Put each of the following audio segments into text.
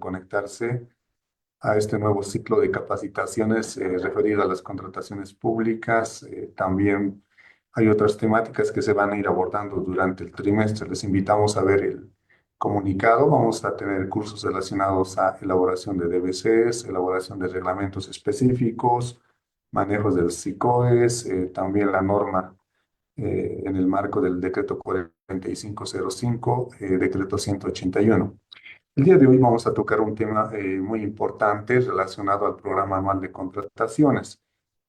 conectarse a este nuevo ciclo de capacitaciones referido a las contrataciones públicas. También hay otras temáticas que se van a ir abordando durante el trimestre. Les invitamos a ver el comunicado. Vamos a tener cursos relacionados a elaboración de DBCs, elaboración de reglamentos específicos, manejos del SICOES, también la norma en el marco del decreto 4505, decreto 181. El día de hoy vamos a tocar un tema muy importante relacionado al programa anual de contrataciones.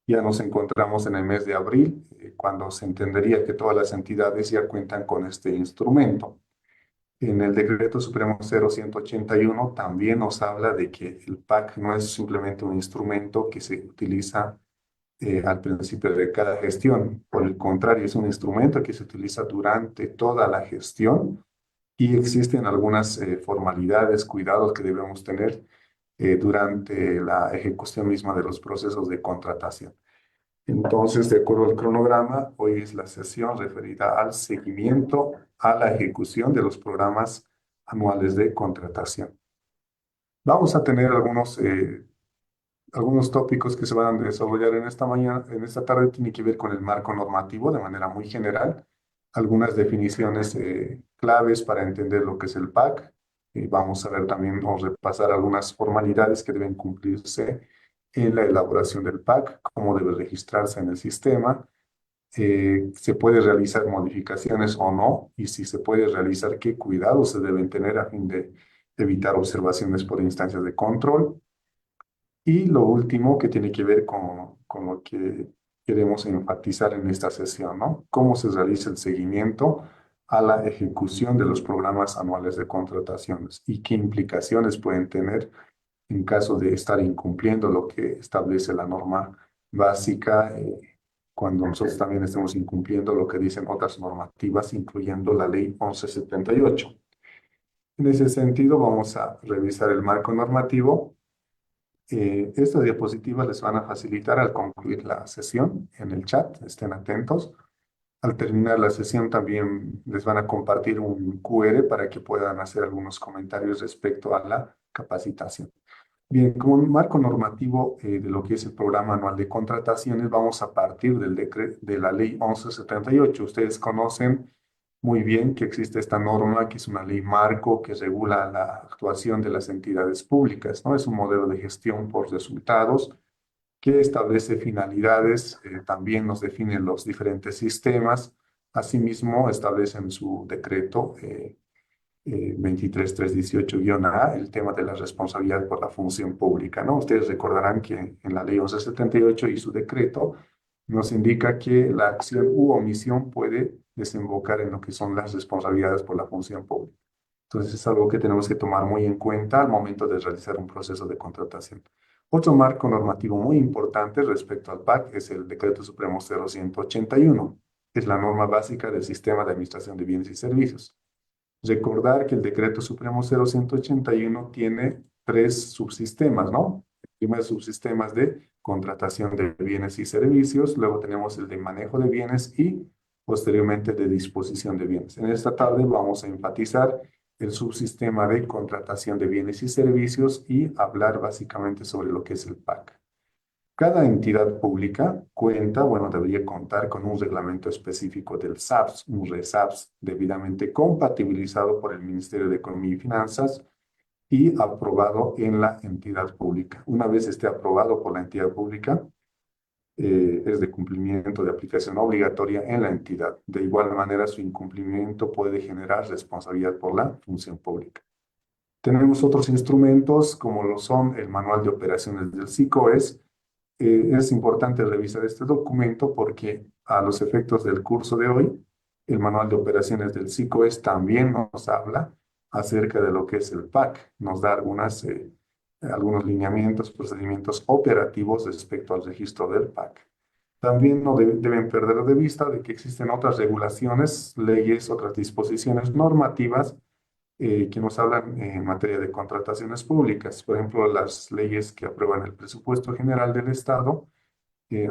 Ya nos encontramos en el mes de abril, cuando se entendería que todas las entidades ya cuentan con este instrumento. En el decreto supremo 0181 también nos habla de que el PAC no es simplemente un instrumento que se utiliza al principio de cada gestión. Por el contrario, es un instrumento que se utiliza durante toda la gestión y existen algunas formalidades, cuidados que debemos tener durante la ejecución misma de los procesos de contratación. Entonces, de acuerdo al cronograma, hoy es la sesión referida al seguimiento a la ejecución de los programas anuales de contratación. Vamos a tener algunos tópicos que se van a desarrollar en esta mañana, en esta tarde, tiene que ver con el marco normativo de manera muy general, algunas definiciones claves para entender lo que es el PAC. Vamos a ver también, vamos a repasar algunas formalidades que deben cumplirse en la elaboración del PAC, cómo debe registrarse en el sistema, se puede realizar modificaciones o no, y si se puede realizar, qué cuidados se deben tener a fin de evitar observaciones por instancias de control. Y lo último que tiene que ver con lo que queremos enfatizar en esta sesión, ¿no? Cómo se realiza el seguimiento a la ejecución de los programas anuales de contrataciones y qué implicaciones pueden tener en caso de estar incumpliendo lo que establece la norma básica, cuando nosotros también estemos incumpliendo lo que dicen otras normativas, incluyendo la ley 1178. En ese sentido, vamos a revisar el marco normativo. Estas diapositivas les van a facilitar al concluir la sesión en el chat, estén atentos. Al terminar la sesión también les van a compartir un QR para que puedan hacer algunos comentarios respecto a la capacitación. Bien, como un marco normativo de lo que es el programa anual de contrataciones, vamos a partir de la ley 1178. Ustedes conocen muy bien que existe esta norma, que es una ley marco que regula la actuación de las entidades públicas, ¿no? Es un modelo de gestión por resultados que establece finalidades, también nos define los diferentes sistemas. Asimismo, establece en su decreto 23318-A, el tema de la responsabilidad por la función pública, ¿no? Ustedes recordarán que en la ley 1178 y su decreto nos indica que la acción u omisión puede desembocar en lo que son las responsabilidades por la función pública. Entonces es algo que tenemos que tomar muy en cuenta al momento de realizar un proceso de contratación. Otro marco normativo muy importante respecto al PAC es el Decreto Supremo 0181, que es la norma básica del Sistema de Administración de Bienes y Servicios. Recordar que el Decreto Supremo 0181 tiene tres subsistemas, ¿no? El primer subsistema es de contratación de bienes y servicios, luego tenemos el de manejo de bienes y posteriormente de disposición de bienes. En esta tarde vamos a enfatizar el subsistema de contratación de bienes y servicios y hablar básicamente sobre lo que es el PAC. Cada entidad pública cuenta, bueno, debería contar con un reglamento específico del SAFS, un RESAFS debidamente compatibilizado por el Ministerio de Economía y Finanzas y aprobado en la entidad pública. Una vez esté aprobado por la entidad pública, es de cumplimiento de aplicación obligatoria en la entidad. De igual manera, su incumplimiento puede generar responsabilidad por la función pública. Tenemos otros instrumentos como lo son el Manual de Operaciones del SICOES. Es importante revisar este documento porque a los efectos del curso de hoy, el Manual de Operaciones del SICOES también nos habla acerca de lo que es el PAC. Nos da algunos lineamientos, procedimientos operativos respecto al registro del PAC. También no deben perder de vista de que existen otras regulaciones, leyes, otras disposiciones normativas que nos hablan en materia de contrataciones públicas. Por ejemplo, las leyes que aprueban el presupuesto general del Estado,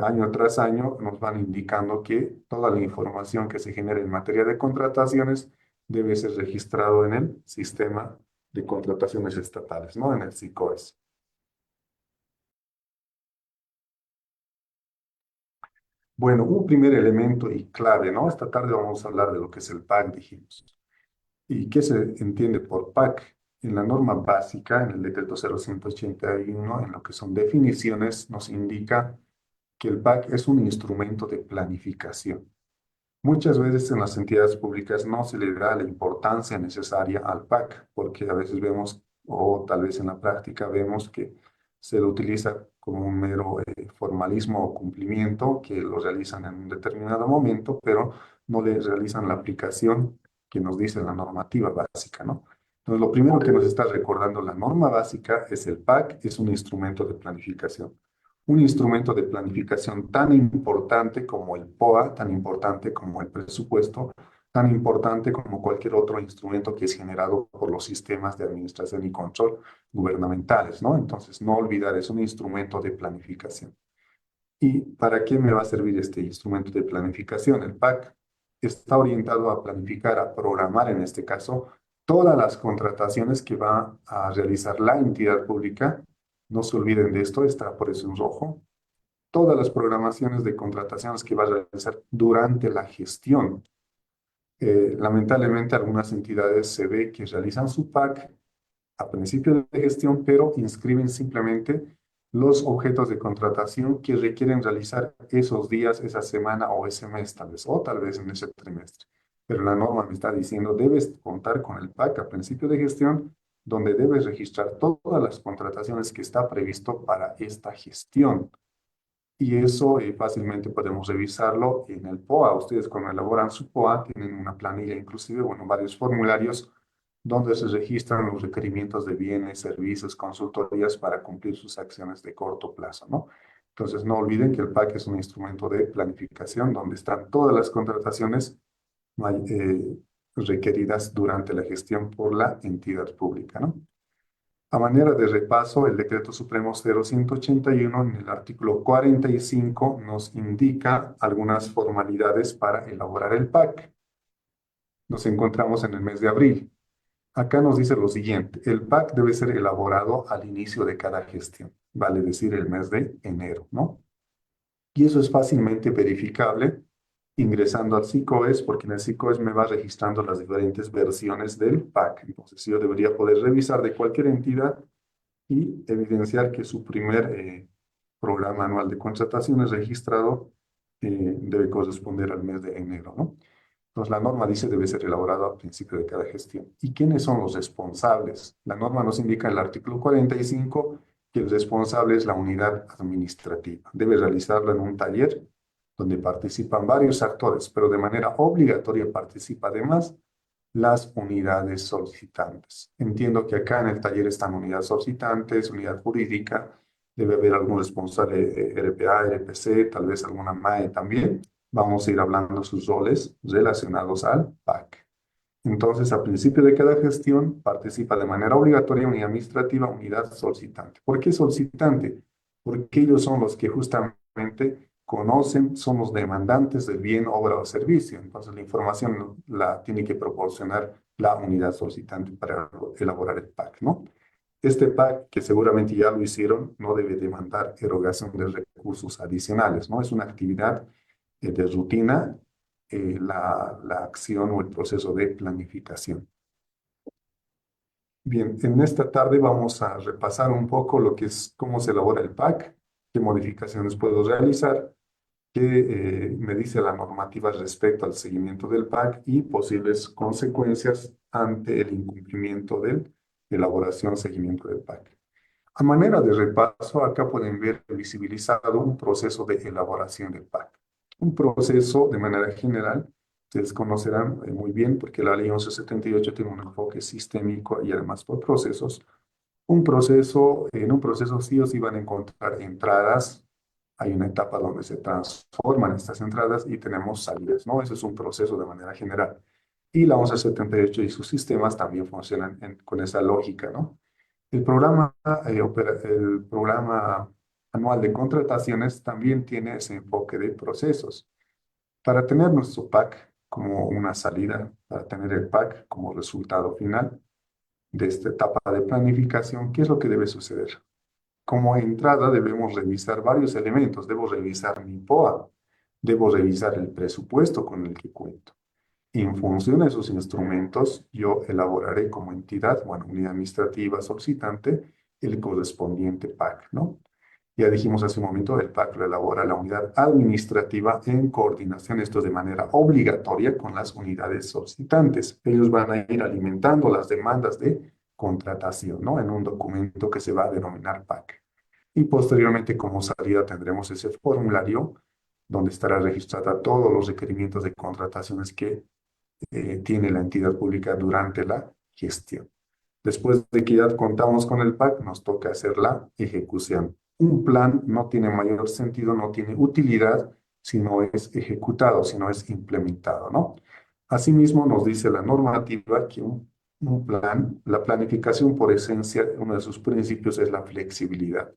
año tras año nos van indicando que toda la información que se genere en materia de contrataciones debe ser registrado en el sistema de contrataciones estatales, ¿no? En el SICOES. Bueno, un primer elemento y clave, ¿no? Esta tarde vamos a hablar de lo que es el PAC, dijimos. ¿Y qué se entiende por PAC? En la norma básica, en el decreto 0181, en lo que son definiciones, nos indica que el PAC es un instrumento de planificación. Muchas veces en las entidades públicas no se le da la importancia necesaria al PAC, porque a veces vemos, o tal vez en la práctica vemos que se lo utiliza como un mero formalismo o cumplimiento que lo realizan en un determinado momento, pero no le realizan la aplicación que nos dice la normativa básica, ¿no? Entonces, lo primero que nos está recordando la norma básica es el PAC, es un instrumento de planificación, un instrumento de planificación tan importante como el POA, tan importante como el presupuesto, tan importante como cualquier otro instrumento que es generado por los sistemas de administración y control gubernamentales, ¿no? Entonces, no olvidar, es un instrumento de planificación. ¿Y para qué me va a servir este instrumento de planificación? El PAC está orientado a planificar, a programar en este caso, todas las contrataciones que va a realizar la entidad pública. No se olviden de esto, está por eso en rojo. Todas las programaciones de contrataciones que va a realizar durante la gestión. Lamentablemente, algunas entidades se ve que realizan su PAC a principio de gestión, pero inscriben simplemente los objetos de contratación que requieren realizar esos días, esa semana o ese mes, tal vez, o tal vez en ese trimestre. Pero la norma me está diciendo, debes contar con el PAC a principio de gestión, donde debes registrar todas las contrataciones que está previsto para esta gestión. Y eso fácilmente podemos revisarlo en el POA. Ustedes cuando elaboran su POA tienen una planilla, inclusive, bueno, varios formularios donde se registran los requerimientos de bienes, servicios, consultorías para cumplir sus acciones de corto plazo, ¿no? Entonces, no olviden que el PAC es un instrumento de planificación donde están todas las contrataciones requeridas durante la gestión por la entidad pública, ¿no? A manera de repaso, el Decreto Supremo 0181 en el artículo 45 nos indica algunas formalidades para elaborar el PAC. Nos encontramos en el mes de abril. Acá nos dice lo siguiente, el PAC debe ser elaborado al inicio de cada gestión, vale decir el mes de enero, ¿no? Y eso es fácilmente verificable ingresando al SICOES, porque en el SICOES me va registrando las diferentes versiones del PAC. Entonces, yo debería poder revisar de cualquier entidad y evidenciar que su primer programa anual de contrataciones registrado debe corresponder al mes de enero, ¿no? Entonces, la norma dice debe ser elaborado al principio de cada gestión. ¿Y quiénes son los responsables? La norma nos indica en el artículo 45 que el responsable es la unidad administrativa. Debe realizarlo en un taller donde participan varios actores, pero de manera obligatoria participa además las unidades solicitantes. Entiendo que acá en el taller están unidades solicitantes, unidad jurídica, debe haber algún responsable RPA, RPC, tal vez alguna MAE también. Vamos a ir hablando sus roles relacionados al PAC. Entonces, al principio de cada gestión, participa de manera obligatoria unidad administrativa, unidad solicitante. ¿Por qué solicitante? Porque ellos son los que justamente conocen, son los demandantes del bien, obra o servicio. Entonces, la información la tiene que proporcionar la unidad solicitante para elaborar el PAC, ¿no? Este PAC, que seguramente ya lo hicieron, no debe demandar erogación de recursos adicionales, ¿no? Es una actividad de rutina la acción o el proceso de planificación. Bien, en esta tarde vamos a repasar un poco lo que es cómo se elabora el PAC, qué modificaciones puedo realizar, qué me dice la normativa respecto al seguimiento del PAC y posibles consecuencias ante el incumplimiento de elaboración o seguimiento del PAC. A manera de repaso, acá pueden ver visibilizado un proceso de elaboración del PAC. Un proceso de manera general, ustedes conocerán muy bien porque la ley 1178 tiene un enfoque sistémico y además por procesos. En un proceso sí o sí van a encontrar entradas, hay una etapa donde se transforman estas entradas y tenemos salidas, ¿no? Ese es un proceso de manera general. Y la 1178 y sus sistemas también funcionan con esa lógica, ¿no? El programa anual de contrataciones también tiene ese enfoque de procesos. Para tener nuestro PAC como una salida, para tener el PAC como resultado final, de esta etapa de planificación, ¿qué es lo que debe suceder? Como entrada debemos revisar varios elementos. Debo revisar mi POA, debo revisar el presupuesto con el que cuento. En función de esos instrumentos, yo elaboraré como entidad, bueno, unidad administrativa solicitante, el correspondiente PAC, ¿no? Ya dijimos hace un momento, el PAC lo elabora la unidad administrativa en coordinación, esto de manera obligatoria con las unidades solicitantes. Ellos van a ir alimentando las demandas de contratación, ¿no? En un documento que se va a denominar PAC. Y posteriormente, como salida, tendremos ese formulario donde estará registrada todos los requerimientos de contrataciones que tiene la entidad pública durante la gestión. Después de que ya contamos con el PAC, nos toca hacer la ejecución. Un plan no tiene mayor sentido, no tiene utilidad si no es ejecutado, si no es implementado, ¿no? Asimismo, nos dice la normativa que un plan, la planificación por esencia, uno de sus principios es la flexibilidad.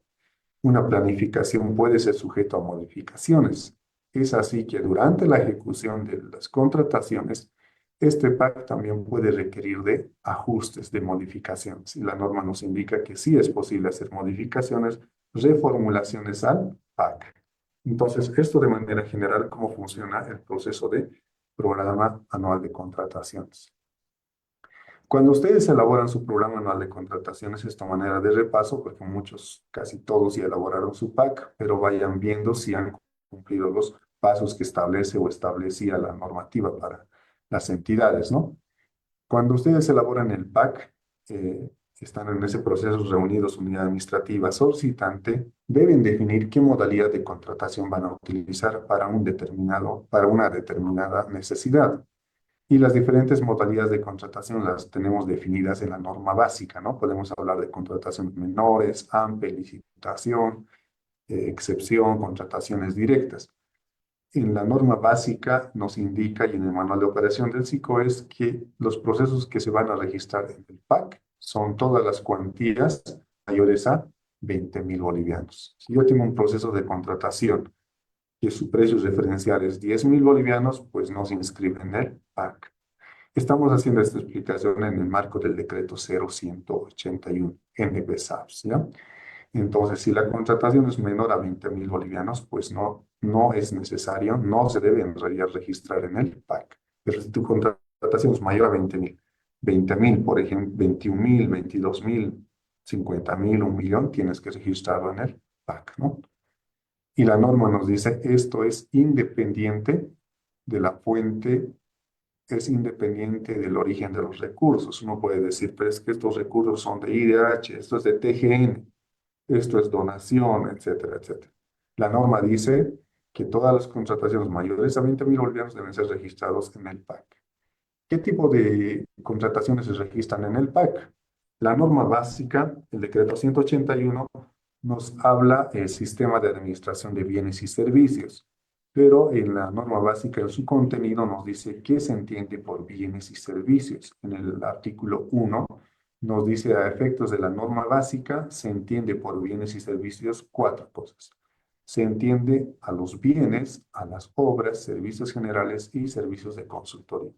Una planificación puede ser sujeto a modificaciones. Es así que durante la ejecución de las contrataciones, este PAC también puede requerir de ajustes, de modificaciones. Y la norma nos indica que sí es posible hacer modificaciones, reformulaciones al PAC. Entonces, esto de manera general, cómo funciona el proceso de programa anual de contrataciones. Cuando ustedes elaboran su programa anual de contrataciones, esta manera de repaso, porque muchos, casi todos ya elaboraron su PAC, pero vayan viendo si han cumplido los pasos que establece o establecía la normativa para las entidades, ¿no? Cuando ustedes elaboran el PAC, están en ese proceso reunidos unidad administrativa solicitante, deben definir qué modalidad de contratación van a utilizar para para una determinada necesidad. Y las diferentes modalidades de contratación las tenemos definidas en la norma básica, ¿no? Podemos hablar de contrataciones menores, AMPE, licitación, excepción, contrataciones directas. En la norma básica nos indica, y en el manual de operación del SICOES, que los procesos que se van a registrar en el PAC son todas las cuantías mayores a 20.000 bolivianos. Si yo tengo un proceso de contratación que su precio referencial es 10.000 bolivianos, pues no se inscribe en el PAC. Estamos haciendo esta explicación en el marco del decreto 0181 NBSAPS, ¿ya? Entonces, si la contratación es menor a 20.000 bolivianos, pues no es necesario, no se debe en realidad registrar en el PAC. Pero si tu contratación es mayor a 20.000, por ejemplo, 21.000, 22.000, 50.000, 1.000.000, tienes que registrarlo en el PAC, ¿no? Y la norma nos dice, esto es independiente de la fuente, es independiente del origen de los recursos. Uno puede decir, pero es que estos recursos son de IDH, esto es de TGN, esto es donación, etcétera, etcétera. La norma dice que todas las contrataciones mayores a 20.000 bolivianos deben ser registrados en el PAC. ¿Qué tipo de contrataciones se registran en el PAC? La norma básica, el decreto 181, nos habla del sistema de administración de bienes y servicios, pero en la norma básica, en su contenido, nos dice qué se entiende por bienes y servicios. En el artículo 1 nos dice, a efectos de la norma básica, se entiende por bienes y servicios cuatro cosas. Se entiende a los bienes, a las obras, servicios generales y servicios de consultoría.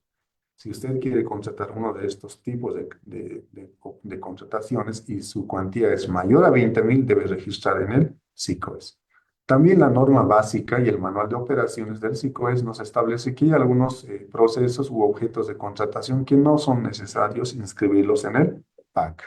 Si usted quiere contratar uno de estos tipos de contrataciones y su cuantía es mayor a 20.000, debe registrar en el SICOES. También la norma básica y el manual de operaciones del SICOES nos establece que hay algunos procesos u objetos de contratación que no son necesarios inscribirlos en el PAC.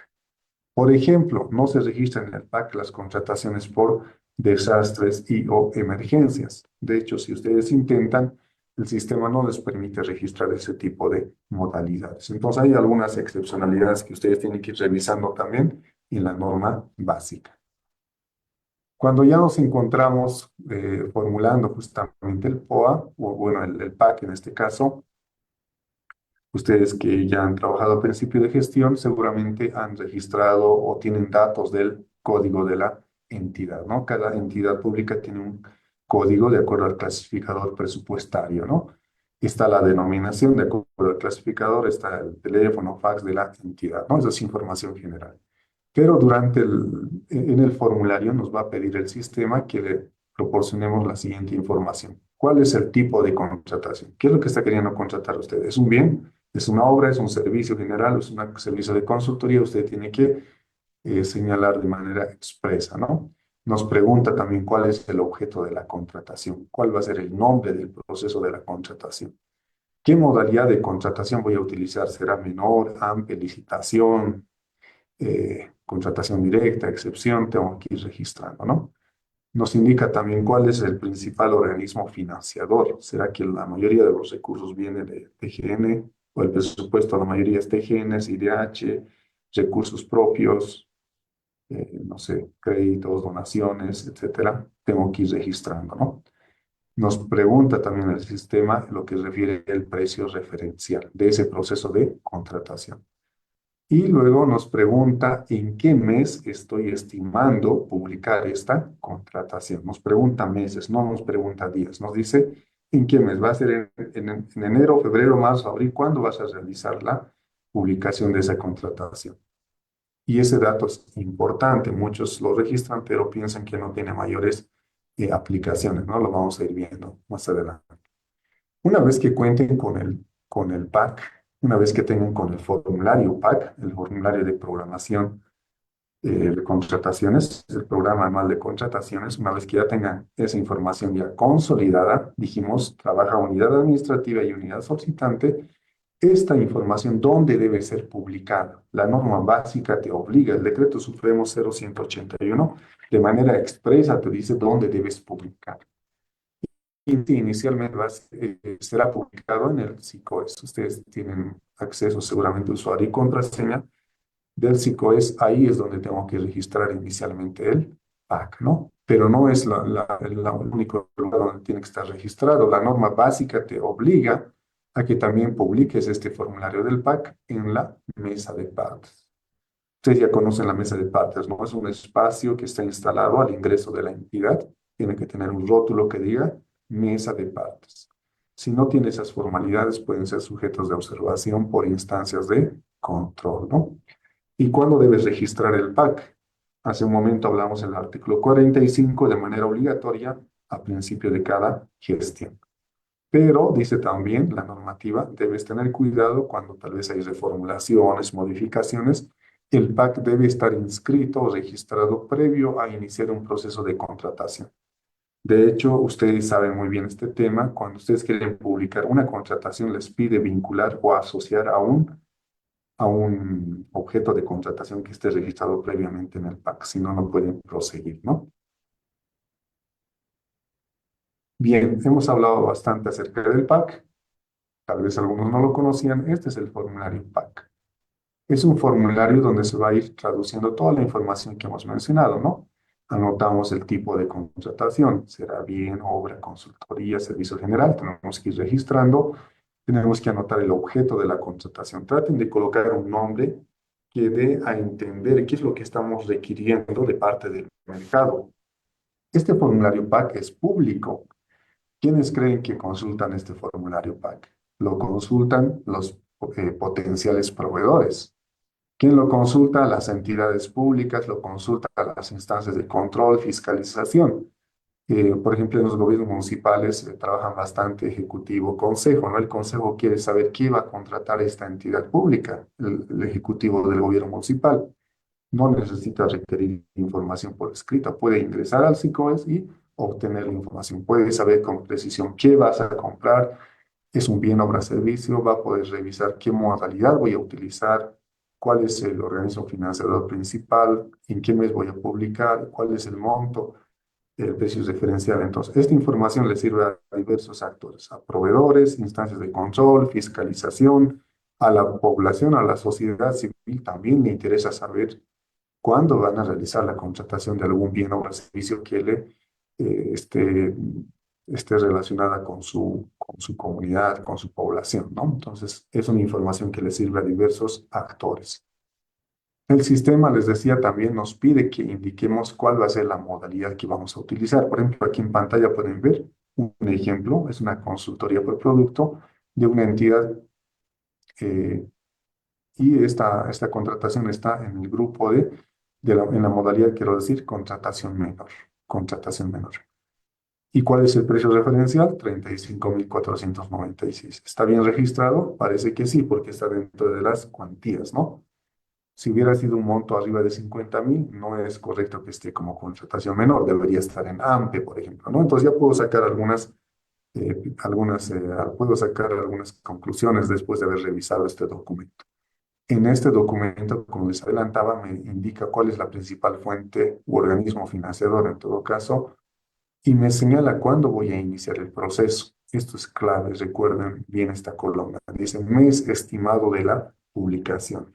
Por ejemplo, no se registran en el PAC las contrataciones por desastres y o emergencias. De hecho, si ustedes intentan, el sistema no les permite registrar ese tipo de modalidades. Entonces, hay algunas excepcionalidades que ustedes tienen que ir revisando también en la norma básica. Cuando ya nos encontramos formulando justamente el POA, o bueno, el PAC en este caso, ustedes que ya han trabajado a principio de gestión seguramente han registrado o tienen datos del código de la entidad, ¿no? Cada entidad pública tiene un código de acuerdo al clasificador presupuestario, ¿no? Está la denominación de acuerdo al clasificador, está el teléfono, fax de la entidad, ¿no? Esa es información general. Pero en el formulario nos va a pedir el sistema que le proporcionemos la siguiente información. ¿Cuál es el tipo de contratación? ¿Qué es lo que está queriendo contratar usted? ¿Es un bien? Es una obra, es un servicio general, es un servicio de consultoría, usted tiene que señalar de manera expresa, ¿no? Nos pregunta también cuál es el objeto de la contratación, cuál va a ser el nombre del proceso de la contratación. ¿Qué modalidad de contratación voy a utilizar? ¿Será menor, amplia, licitación, contratación directa, excepción? Tengo que ir registrando, ¿no? Nos indica también cuál es el principal organismo financiador. ¿Será que la mayoría de los recursos viene de TGN o el presupuesto, la mayoría es TGN, es IDH, recursos propios, no sé, créditos, donaciones, etcétera? Tengo que ir registrando, ¿no? Nos pregunta también el sistema lo que refiere al precio referencial de ese proceso de contratación. Y luego nos pregunta en qué mes estoy estimando publicar esta contratación. Nos pregunta meses, no nos pregunta días. Nos dice en qué mes. Va a ser en enero, febrero, marzo, abril. ¿Cuándo vas a realizar la publicación de esa contratación? Y ese dato es importante. Muchos lo registran, pero piensan que no tiene mayores aplicaciones, ¿no? Lo vamos a ir viendo más adelante. Una vez que cuenten con el PAC, una vez que tengan con el formulario PAC, el formulario de programación de contrataciones, el programa anual de contrataciones, una vez que ya tengan esa información ya consolidada, dijimos, trabaja unidad administrativa y unidad solicitante, esta información, ¿dónde debe ser publicada? La norma básica te obliga, el decreto supremo 0181, de manera expresa te dice dónde debes publicar. Inicialmente será publicado en el SICOES. Ustedes tienen acceso seguramente usuario y contraseña del SICOES. Ahí es donde tengo que registrar inicialmente el PAC, ¿no? Pero no es el único lugar donde tiene que estar registrado. La norma básica te obliga a que también publiques este formulario del PAC en la mesa de partes. Ustedes ya conocen la mesa de partes, ¿no? Es un espacio que está instalado al ingreso de la entidad. Tiene que tener un rótulo que diga mesa de partes. Si no tiene esas formalidades, pueden ser sujetos de observación por instancias de control, ¿no? ¿Y cuándo debes registrar el PAC? Hace un momento hablamos en el artículo 45 de manera obligatoria a principio de cada gestión. Pero dice también la normativa, debes tener cuidado cuando tal vez hay reformulaciones, modificaciones. El PAC debe estar inscrito o registrado previo a iniciar un proceso de contratación. De hecho, ustedes saben muy bien este tema. Cuando ustedes quieren publicar una contratación, les pide vincular o asociar a un objeto de contratación que esté registrado previamente en el PAC. Si no, no pueden proseguir, ¿no? Bien, hemos hablado bastante acerca del PAC. Tal vez algunos no lo conocían. Este es el formulario PAC. Es un formulario donde se va a ir traduciendo toda la información que hemos mencionado, ¿no? Anotamos el tipo de contratación, será bien, obra, consultoría, servicio general, tenemos que ir registrando, tenemos que anotar el objeto de la contratación. Traten de colocar un nombre que dé a entender qué es lo que estamos requiriendo de parte del mercado. Este formulario PAC es público. ¿Quiénes creen que consultan este formulario PAC? Lo consultan los potenciales proveedores. ¿Quién lo consulta? Las entidades públicas, lo consulta las instancias de control, fiscalización. Por ejemplo, en los gobiernos municipales trabajan bastante ejecutivo, consejo, ¿no? El consejo quiere saber qué va a contratar esta entidad pública, el ejecutivo del gobierno municipal. No necesita requerir información por escrito, puede ingresar al SICOES y obtener la información. Puede saber con precisión qué vas a comprar, es un bien, obra, servicio, va a poder revisar qué modalidad voy a utilizar, cuál es el organismo financiador principal, en qué mes voy a publicar, cuál es el monto, el precio diferencial. Entonces, esta información le sirve a diversos actores, a proveedores, instancias de control, fiscalización, a la población, a la sociedad civil también le interesa saber cuándo van a realizar la contratación de algún bien, obra, servicio que le eh, esté, esté relacionada con su comunidad, con su población, ¿no? Entonces, es una información que le sirve a diversos actores. El sistema, les decía, también nos pide que indiquemos cuál va a ser la modalidad que vamos a utilizar. Por ejemplo, aquí en pantalla pueden ver un ejemplo, es una consultoría por producto de una entidad y esta contratación está en el grupo en la modalidad, quiero decir, contratación menor. Contratación menor. ¿Y cuál es el precio referencial? 35.496. ¿Está bien registrado? Parece que sí, porque está dentro de las cuantías, ¿no? Si hubiera sido un monto arriba de 50.000, no es correcto que esté como contratación menor, debería estar en AMPE, por ejemplo, ¿no? Entonces ya puedo sacar puedo sacar algunas conclusiones después de haber revisado este documento. En este documento, como les adelantaba, me indica cuál es la principal fuente u organismo financiador en todo caso y me señala cuándo voy a iniciar el proceso. Esto es clave, recuerden bien esta columna. Dice mes estimado de la publicación.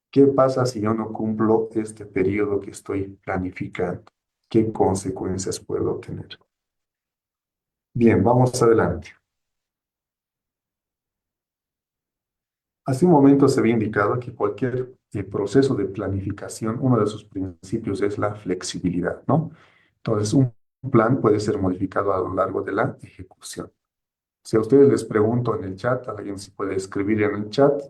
¿Qué pasa si yo no cumplo este periodo que estoy planificando? ¿Qué consecuencias puedo tener? Bien, vamos adelante. Hace un momento se había indicado que cualquier proceso de planificación, uno de sus principios es la flexibilidad, ¿no? Entonces, un plan puede ser modificado a lo largo de la ejecución. Si a ustedes les pregunto en el chat, alguien se puede escribir en el chat,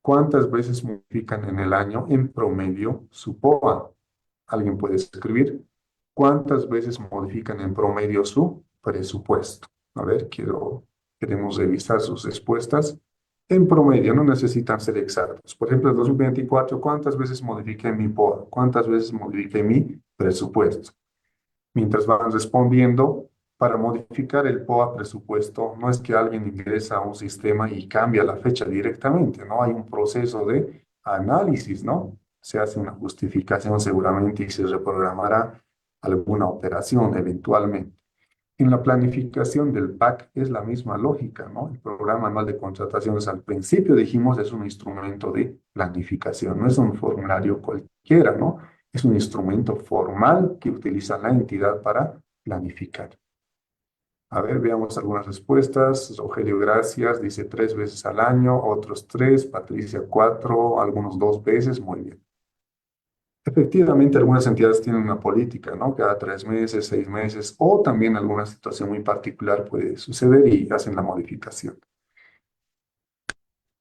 ¿cuántas veces modifican en el año en promedio su POA? Alguien puede escribir, ¿cuántas veces modifican en promedio su presupuesto? A ver, queremos revisar sus respuestas. En promedio, no necesitan ser exactos. Por ejemplo, en 2024, ¿cuántas veces modifiqué mi POA? ¿Cuántas veces modifiqué mi presupuesto? Mientras van respondiendo, para modificar el POA presupuesto, no es que alguien ingresa a un sistema y cambia la fecha directamente, ¿no? Hay un proceso de análisis, ¿no? Se hace una justificación seguramente y se reprogramará alguna operación eventualmente. En la planificación del PAC es la misma lógica, ¿no? El programa anual de contrataciones al principio dijimos es un instrumento de planificación, no es un formulario cualquiera, ¿no? Es un instrumento formal que utiliza la entidad para planificar. A ver, veamos algunas respuestas. Rogelio, gracias. Dice 3 veces al año, otros 3, Patricia 4, algunos 2 veces. Muy bien. Efectivamente, algunas entidades tienen una política, ¿no? Cada 3 meses, 6 meses, o también alguna situación muy particular puede suceder y hacen la modificación.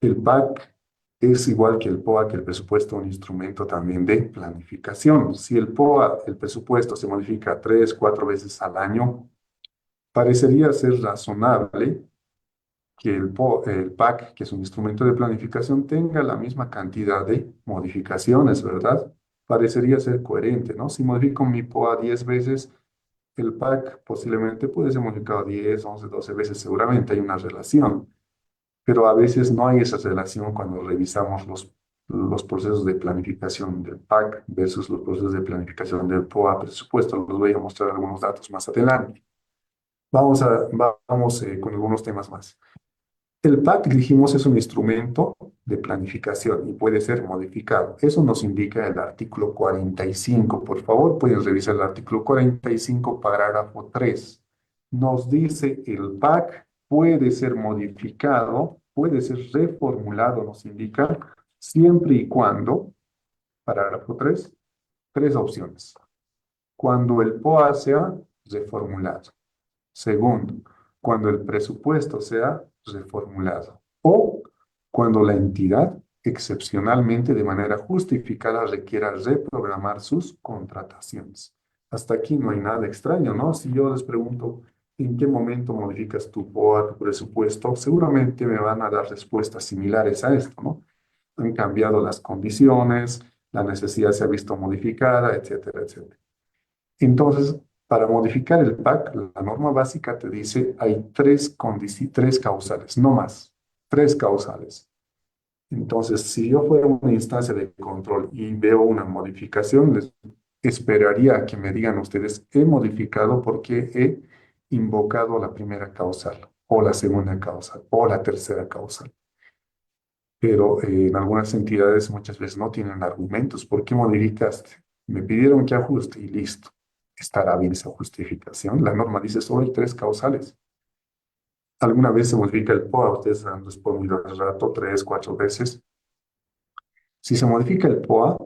El PAC es igual que el POA, que el presupuesto, un instrumento también de planificación. Si el POA, el presupuesto, se modifica 3, 4 veces al año, parecería ser razonable que el PAC, que es un instrumento de planificación, tenga la misma cantidad de modificaciones, ¿verdad? Parecería ser coherente, ¿no? Si modifico mi POA 10 veces, el PAC posiblemente puede ser modificado 10, 11, 12 veces, seguramente hay una relación, pero a veces no hay esa relación cuando revisamos los procesos de planificación del PAC versus los procesos de planificación del POA presupuesto. Les voy a mostrar algunos datos más adelante. Vamos con algunos temas más. El PAC, dijimos, es un instrumento de planificación y puede ser modificado. Eso nos indica el artículo 45. Por favor, pueden revisar el artículo 45, parágrafo 3. Nos dice el PAC puede ser modificado, puede ser reformulado, nos indica, siempre y cuando, parágrafo 3, tres opciones. Cuando el POA sea reformulado. Segundo, cuando el presupuesto sea reformulado o cuando la entidad excepcionalmente de manera justificada requiera reprogramar sus contrataciones. Hasta aquí no hay nada extraño, ¿no? Si yo les pregunto en qué momento modificas tu POA, tu presupuesto, seguramente me van a dar respuestas similares a esto, ¿no? Han cambiado las condiciones, la necesidad se ha visto modificada, etcétera, etcétera. Entonces, para modificar el PAC, la norma básica te dice hay tres causales, no más, tres causales. Entonces, si yo fuera una instancia de control y veo una modificación, les esperaría a que me digan ustedes, he modificado porque he invocado la primera causal, o la segunda causal, o la tercera causal. Pero en algunas entidades muchas veces no tienen argumentos. ¿Por qué modificaste? Me pidieron que ajuste y listo. ¿Estará bien esa justificación? La norma dice solo hay tres causales. ¿Alguna vez se modifica el POA? Ustedes han respondido hace rato 3, 4 veces. Si se modifica el POA,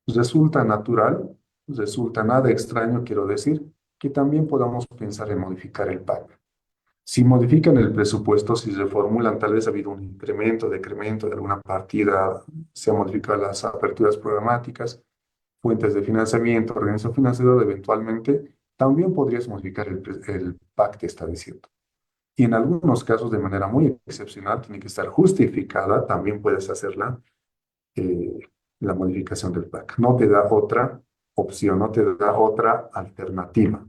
resulta natural, resulta nada extraño, quiero decir, que también podamos pensar en modificar el PAC. Si modifican el presupuesto, si reformulan, tal vez ha habido un incremento, decremento de alguna partida, se han modificado las aperturas programáticas, fuentes de financiamiento, organización financiera, eventualmente también podrías modificar el PAC, te está diciendo. Y en algunos casos, de manera muy excepcional, tiene que estar justificada, también puedes hacerla, eh, la modificación del PAC. No te da otra opción, no te da otra alternativa.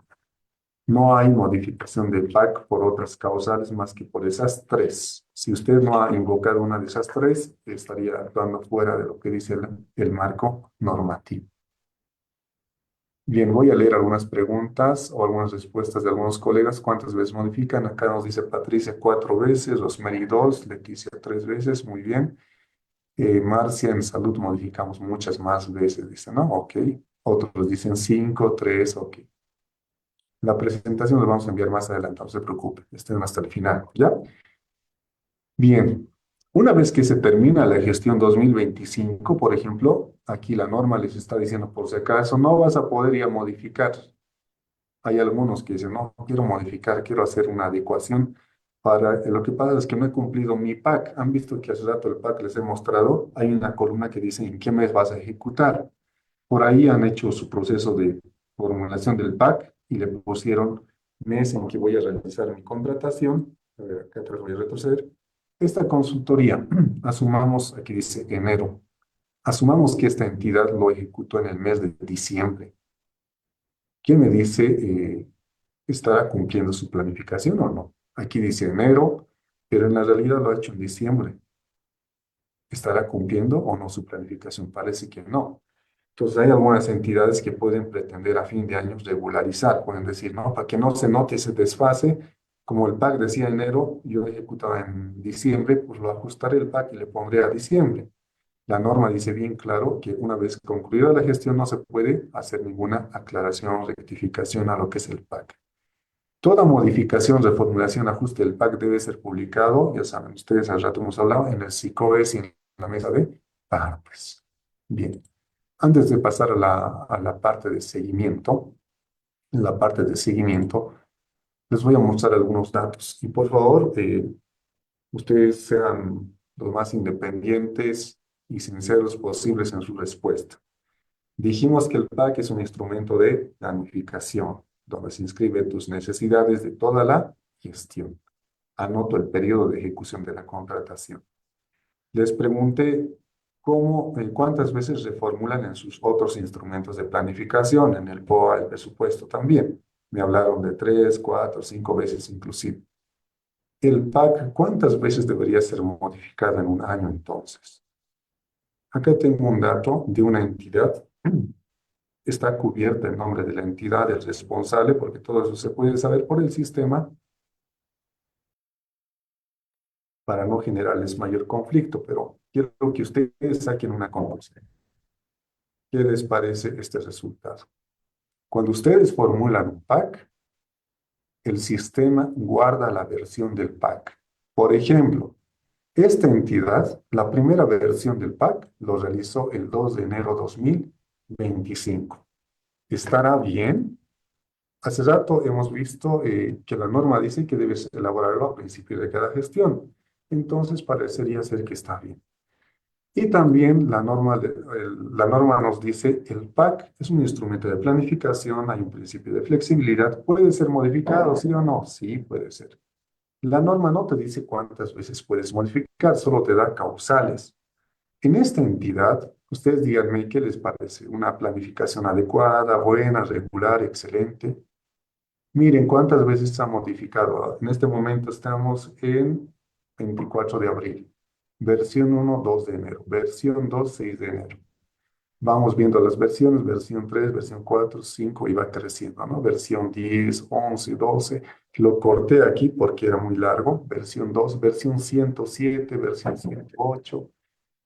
No hay modificación del PAC por otras causales más que por esas tres. Si usted no ha invocado una de esas tres, estaría actuando fuera de lo que dice el marco normativo. Bien, voy a leer algunas preguntas o algunas respuestas de algunos colegas. ¿Cuántas veces modifican? Acá nos dice Patricia 4 veces, Rosemary 2, Leticia 3 veces, muy bien. Marcia, en salud modificamos muchas más veces, dice, ¿no? Ok. Otros dicen 5, 3, ok. La presentación la vamos a enviar más adelante, no se preocupe, estén hasta el final, ¿ya? Bien, una vez que se termina la gestión 2025, por ejemplo, aquí la norma les está diciendo, por si acaso, no vas a poder ya modificar. Hay algunos que dicen, no, quiero modificar, quiero hacer una adecuación para, lo que pasa es que no he cumplido mi PAC. Han visto que hace rato el PAC les he mostrado, hay una columna que dice en qué mes vas a ejecutar. Por ahí han hecho su proceso de formulación del PAC y le pusieron mes en que voy a realizar mi contratación. A ver, acá atrás voy a retroceder. Esta consultoría, asumamos, aquí dice enero, asumamos que esta entidad lo ejecutó en el mes de diciembre. ¿Quién me dice, estará cumpliendo su planificación o no? Aquí dice enero, pero en la realidad lo ha hecho en diciembre. ¿Estará cumpliendo o no su planificación? Parece que no. Entonces hay algunas entidades que pueden pretender a fin de año regularizar, pueden decir, no, para que no se note ese desfase, como el PAC decía enero, yo ejecutaba en diciembre, pues lo ajustaré el PAC y le pondré a diciembre. La norma dice bien claro que una vez concluida la gestión no se puede hacer ninguna aclaración o rectificación a lo que es el PAC. Toda modificación, reformulación, ajuste del PAC debe ser publicado, ya saben ustedes, al rato hemos hablado, en el SICOES y en la mesa de partes. Bien. Antes de pasar a la parte de seguimiento, en la parte de seguimiento, les voy a mostrar algunos datos. Y por favor, ustedes sean lo más independientes y sinceros posibles en su respuesta. Dijimos que el PAC es un instrumento de planificación, donde se inscriben tus necesidades de toda la gestión. Anoto el periodo de ejecución de la contratación. Les pregunté cuántas veces reformulan en sus otros instrumentos de planificación, en el POA, el presupuesto también. Me hablaron de 3, 4, 5 veces inclusive. El PAC, ¿cuántas veces debería ser modificado en un año entonces? Acá tengo un dato de una entidad. Está cubierto el nombre de la entidad, el responsable, porque todo eso se puede saber por el sistema para no generarles mayor conflicto, pero quiero que ustedes saquen una conclusión. ¿Qué les parece este resultado? Cuando ustedes formulan un PAC, el sistema guarda la versión del PAC. Por ejemplo, esta entidad, la primera versión del PAC, lo realizó el 2 de enero 2025. ¿Estará bien? Hace rato hemos visto que la norma dice que debes elaborarlo a principio de cada gestión. Entonces parecería ser que está bien. Y también la norma nos dice, el PAC es un instrumento de planificación, hay un principio de flexibilidad, puede ser modificado, sí o no, sí puede ser. La norma no te dice cuántas veces puedes modificar, solo te da causales. En esta entidad, ustedes díganme qué les parece, una planificación adecuada, buena, regular, excelente. Miren cuántas veces se ha modificado. En este momento estamos en 24 de abril. Versión 1, 2 de enero. Versión 2, 6 de enero. Vamos viendo las versiones, versión 3, versión 4, 5 y va creciendo, ¿no? Versión 10, 11, 12. Lo corté aquí porque era muy largo. Versión 2, versión 107, versión 108.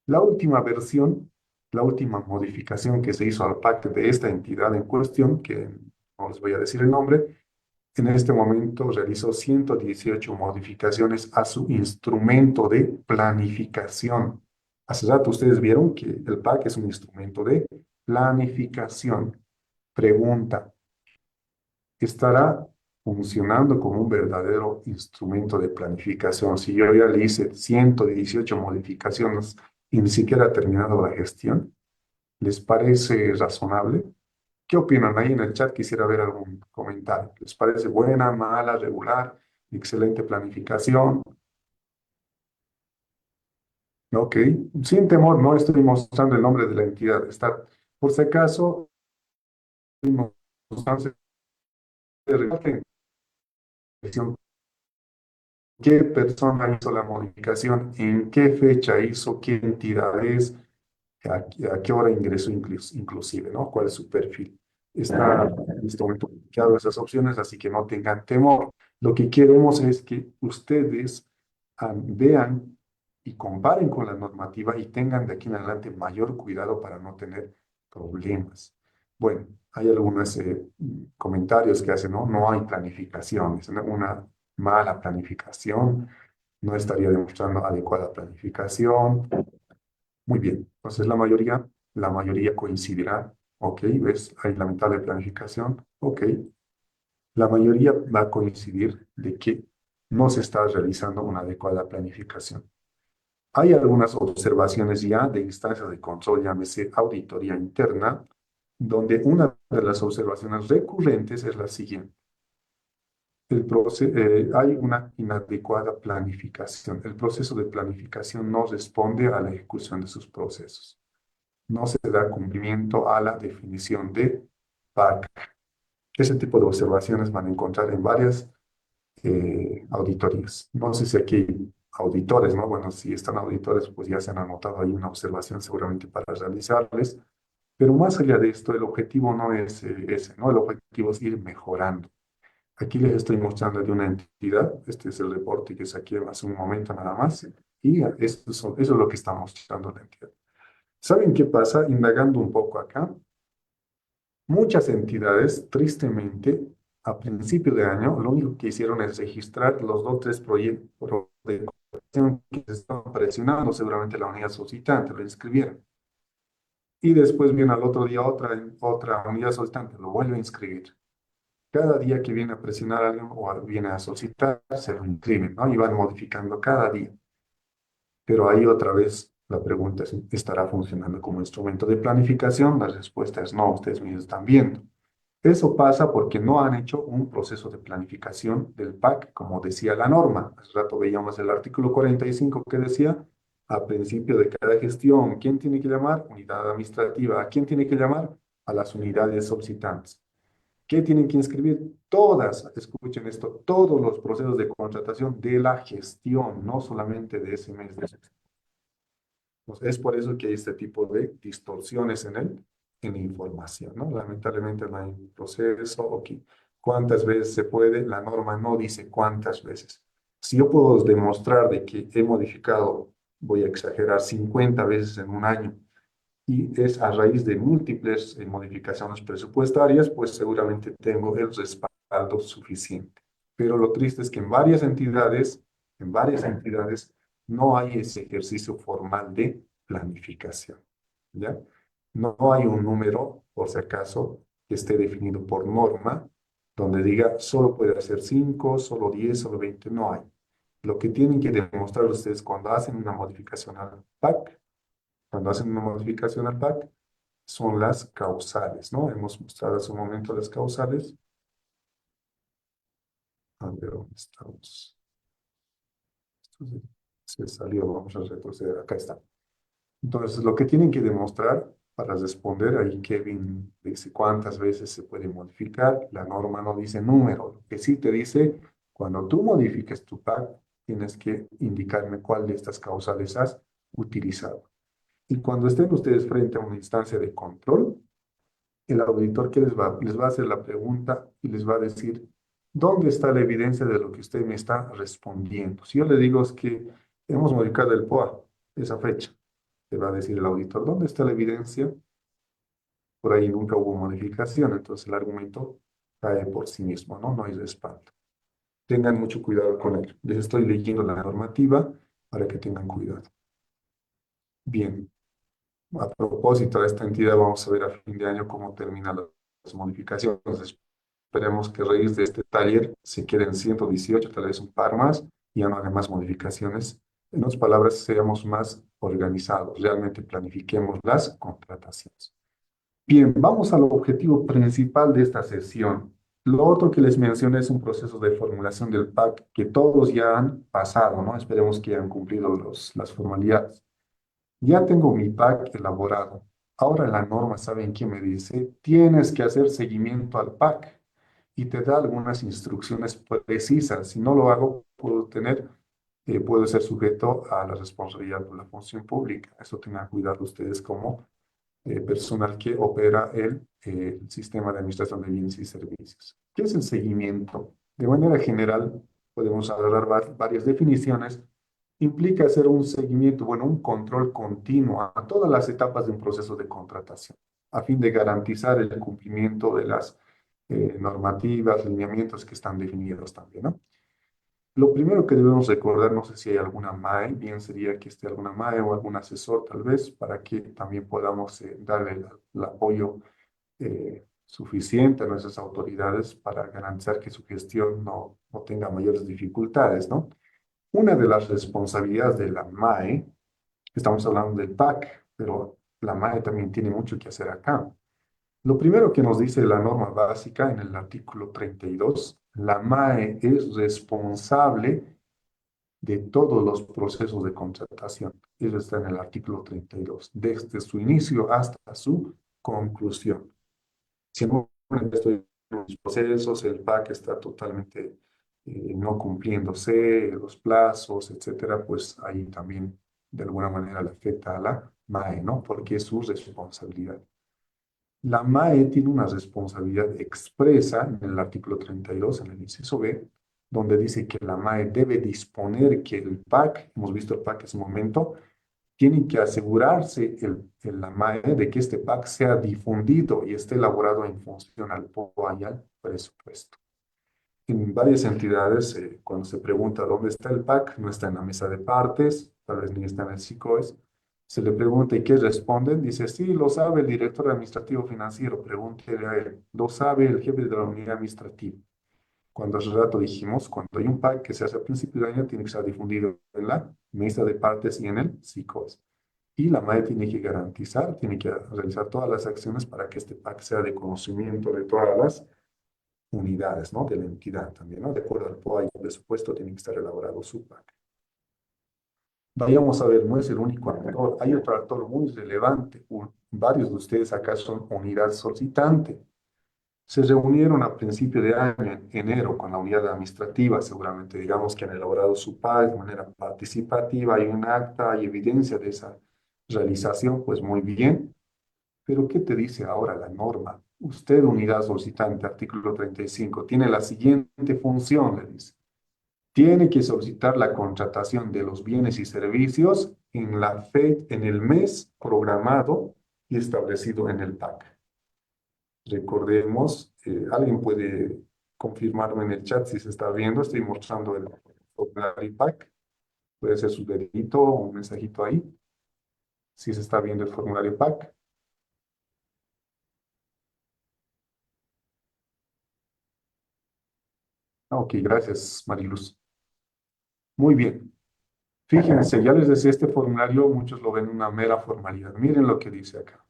La última versión, la última modificación que se hizo al pacto de esta entidad en cuestión, que no les voy a decir el nombre, en este momento realizó 118 modificaciones a su instrumento de planificación. Hace rato ustedes vieron que el PAC es un instrumento de planificación. Pregunta, ¿estará funcionando como un verdadero instrumento de planificación? Si yo ya le hice 118 modificaciones y ni siquiera ha terminado la gestión, ¿les parece razonable? ¿Qué opinan ahí en el chat? Quisiera ver algún comentario. ¿Les parece buena, mala, regular, excelente planificación? Ok, sin temor, no estoy mostrando el nombre de la entidad. Está, por si acaso, estoy mostrando qué persona hizo la modificación, en qué fecha hizo, qué entidad es, a qué hora ingresó inclusive, ¿no? ¿Cuál es su perfil? Está en este momento publicado esas opciones, así que no tengan temor. Lo que queremos es que ustedes vean y comparen con la normativa y tengan de aquí en adelante mayor cuidado para no tener problemas. Bueno, hay algunos comentarios que hacen, ¿no? No hay planificación, es una mala planificación, no estaría demostrando adecuada planificación. Muy bien, entonces la mayoría coincidirá, ok, ¿ves? Hay lamentable planificación, ok. La mayoría va a coincidir de que no se está realizando una adecuada planificación. Hay algunas observaciones ya de instancias de control, llámese auditoría interna, donde una de las observaciones recurrentes es la siguiente. Hay una inadecuada planificación. El proceso de planificación no responde a la ejecución de sus procesos. No se da cumplimiento a la definición de PAC. Ese tipo de observaciones van a encontrar en varias auditorías. No sé si aquí hay auditores, ¿no? Bueno, si están auditores, pues ya se han anotado ahí una observación seguramente para realizarles. Pero más allá de esto, el objetivo no es ese, ¿no? El objetivo es ir mejorando. Aquí les estoy mostrando de una entidad, este es el reporte que saqué hace un momento nada más, y eso es lo que está mostrando la entidad. ¿Saben qué pasa? Indagando un poco acá, muchas entidades, tristemente, a principio de año, lo único que hicieron es registrar los dos o tres proyectos de cooperación que se estaban presionando, seguramente la unidad solicitante, lo inscribieron. Y después viene al otro día otra unidad solicitante, lo vuelve a inscribir. Cada día que viene a presionar a alguien o viene a solicitar, se lo inscriben, ¿no? Y van modificando cada día. Pero ahí otra vez la pregunta es, ¿estará funcionando como instrumento de planificación? La respuesta es no, ustedes mismos están viendo. Eso pasa porque no han hecho un proceso de planificación del PAC, como decía la norma. Hace rato veíamos el artículo 45 que decía, a principio de cada gestión, ¿quién tiene que llamar? Unidad administrativa. ¿A quién tiene que llamar? A las unidades solicitantes. ¿Qué tienen que inscribir? Todas, escuchen esto, todos los procesos de contratación de la gestión, no solamente de ese mes. Pues es por eso que hay este tipo de distorsiones en la información, ¿no? Lamentablemente no hay un proceso, ok. ¿Cuántas veces se puede? La norma no dice cuántas veces. Si yo puedo demostrar de que he modificado, voy a exagerar, 50 veces en un año, y es a raíz de múltiples modificaciones presupuestarias, pues seguramente tengo el respaldo suficiente. Pero lo triste es que en varias entidades, no hay ese ejercicio formal de planificación, ¿ya? No hay un número, por si acaso, que esté definido por norma, donde diga solo puede hacer 5, solo 10, solo 20, no hay. Lo que tienen que demostrar ustedes cuando hacen una modificación al PAC, cuando hacen una modificación al PAC, son las causales, ¿no? Hemos mostrado hace un momento las causales. A ver, ¿dónde estamos? Esto se salió, vamos a retroceder, acá está. Entonces, lo que tienen que demostrar para responder, ahí Kevin dice cuántas veces se puede modificar, la norma no dice número, lo que sí te dice, cuando tú modifiques tu PAC, tienes que indicarme cuál de estas causales has utilizado. Y cuando estén ustedes frente a una instancia de control, el auditor que les va a hacer la pregunta y les va a decir, ¿dónde está la evidencia de lo que usted me está respondiendo? Si yo le digo es que hemos modificado el POA, esa fecha, le va a decir el auditor, ¿dónde está la evidencia? Por ahí nunca hubo modificación, entonces el argumento cae por sí mismo, ¿no? No hay respaldo. Tengan mucho cuidado con ello. Les estoy leyendo la normativa para que tengan cuidado. Bien. A propósito de esta entidad, vamos a ver a fin de año cómo terminan las modificaciones. Esperemos que a raíz de este taller se queden 118, tal vez un par más, y ya no hagan más modificaciones. En otras palabras, seamos más organizados, realmente planifiquemos las contrataciones. Bien, vamos al objetivo principal de esta sesión. Lo otro que les mencioné es un proceso de formulación del PAC que todos ya han pasado, ¿no? Esperemos que hayan cumplido las formalidades. Ya tengo mi PAC elaborado. Ahora la norma, ¿saben qué me dice? Tienes que hacer seguimiento al PAC y te da algunas instrucciones precisas. Si no lo hago, puedo ser sujeto a la responsabilidad por la función pública. Eso tengan cuidado ustedes como personal que opera el sistema de administración de bienes y servicios. ¿Qué es el seguimiento? De manera general, podemos agarrar varias definiciones. Implica hacer un seguimiento, bueno, un control continuo a todas las etapas de un proceso de contratación, a fin de garantizar el cumplimiento de las normativas, lineamientos que están definidos también, ¿no? Lo primero que debemos recordar, no sé si hay alguna MAE, bien sería que esté alguna MAE o algún asesor tal vez, para que también podamos darle el apoyo suficiente a nuestras autoridades para garantizar que su gestión no tenga mayores dificultades, ¿no? Una de las responsabilidades de la MAE, estamos hablando del PAC, pero la MAE también tiene mucho que hacer acá. Lo primero que nos dice la norma básica en el artículo 32, la MAE es responsable de todos los procesos de contratación. Eso está en el artículo 32, desde su inicio hasta su conclusión. Si en los procesos, el PAC está totalmente no cumpliéndose, los plazos, etcétera, pues ahí también de alguna manera le afecta a la MAE, ¿no? Porque es su responsabilidad. La MAE tiene una responsabilidad expresa en el artículo 32, en el inciso B, donde dice que la MAE debe disponer que el PAC, hemos visto el PAC en su momento, tiene que asegurarse la MAE de que este PAC sea difundido y esté elaborado en función al POA y al presupuesto. En varias entidades, cuando se pregunta dónde está el PAC, no está en la mesa de partes, tal vez ni está en el SICOES. Se le pregunta y qué responden, dice, sí, lo sabe el director administrativo financiero, pregúntele a él. Lo sabe el jefe de la unidad administrativa. Cuando hace rato dijimos, cuando hay un PAC que se hace a principio de año, tiene que ser difundido en la mesa de partes y en el SICOES. Y la MAE tiene que garantizar, tiene que realizar todas las acciones para que este PAC sea de conocimiento de todas las unidades, ¿no? De la entidad también, ¿no? De acuerdo al POA y al presupuesto, tiene que estar elaborado su PAC. Vayamos a ver, no es el único actor, hay otro actor muy relevante. Varios de ustedes acá son unidad solicitante. Se reunieron a principio de año, en enero, con la unidad administrativa, seguramente digamos que han elaborado su PAC de manera participativa, hay un acta, hay evidencia de esa realización, pues muy bien. Pero ¿qué te dice ahora la norma? Usted, unidad solicitante, artículo 35, tiene la siguiente función, le dice. Tiene que solicitar la contratación de los bienes y servicios en el mes programado y establecido en el PAC. Recordemos, alguien puede confirmarme en el chat si se está viendo, estoy mostrando el formulario PAC. Puede ser su dedito o un mensajito ahí, si se está viendo el formulario PAC. Ok, gracias, Mariluz. Muy bien. Fíjense, ya les decía, este formulario muchos lo ven una mera formalidad. Miren lo que dice acá.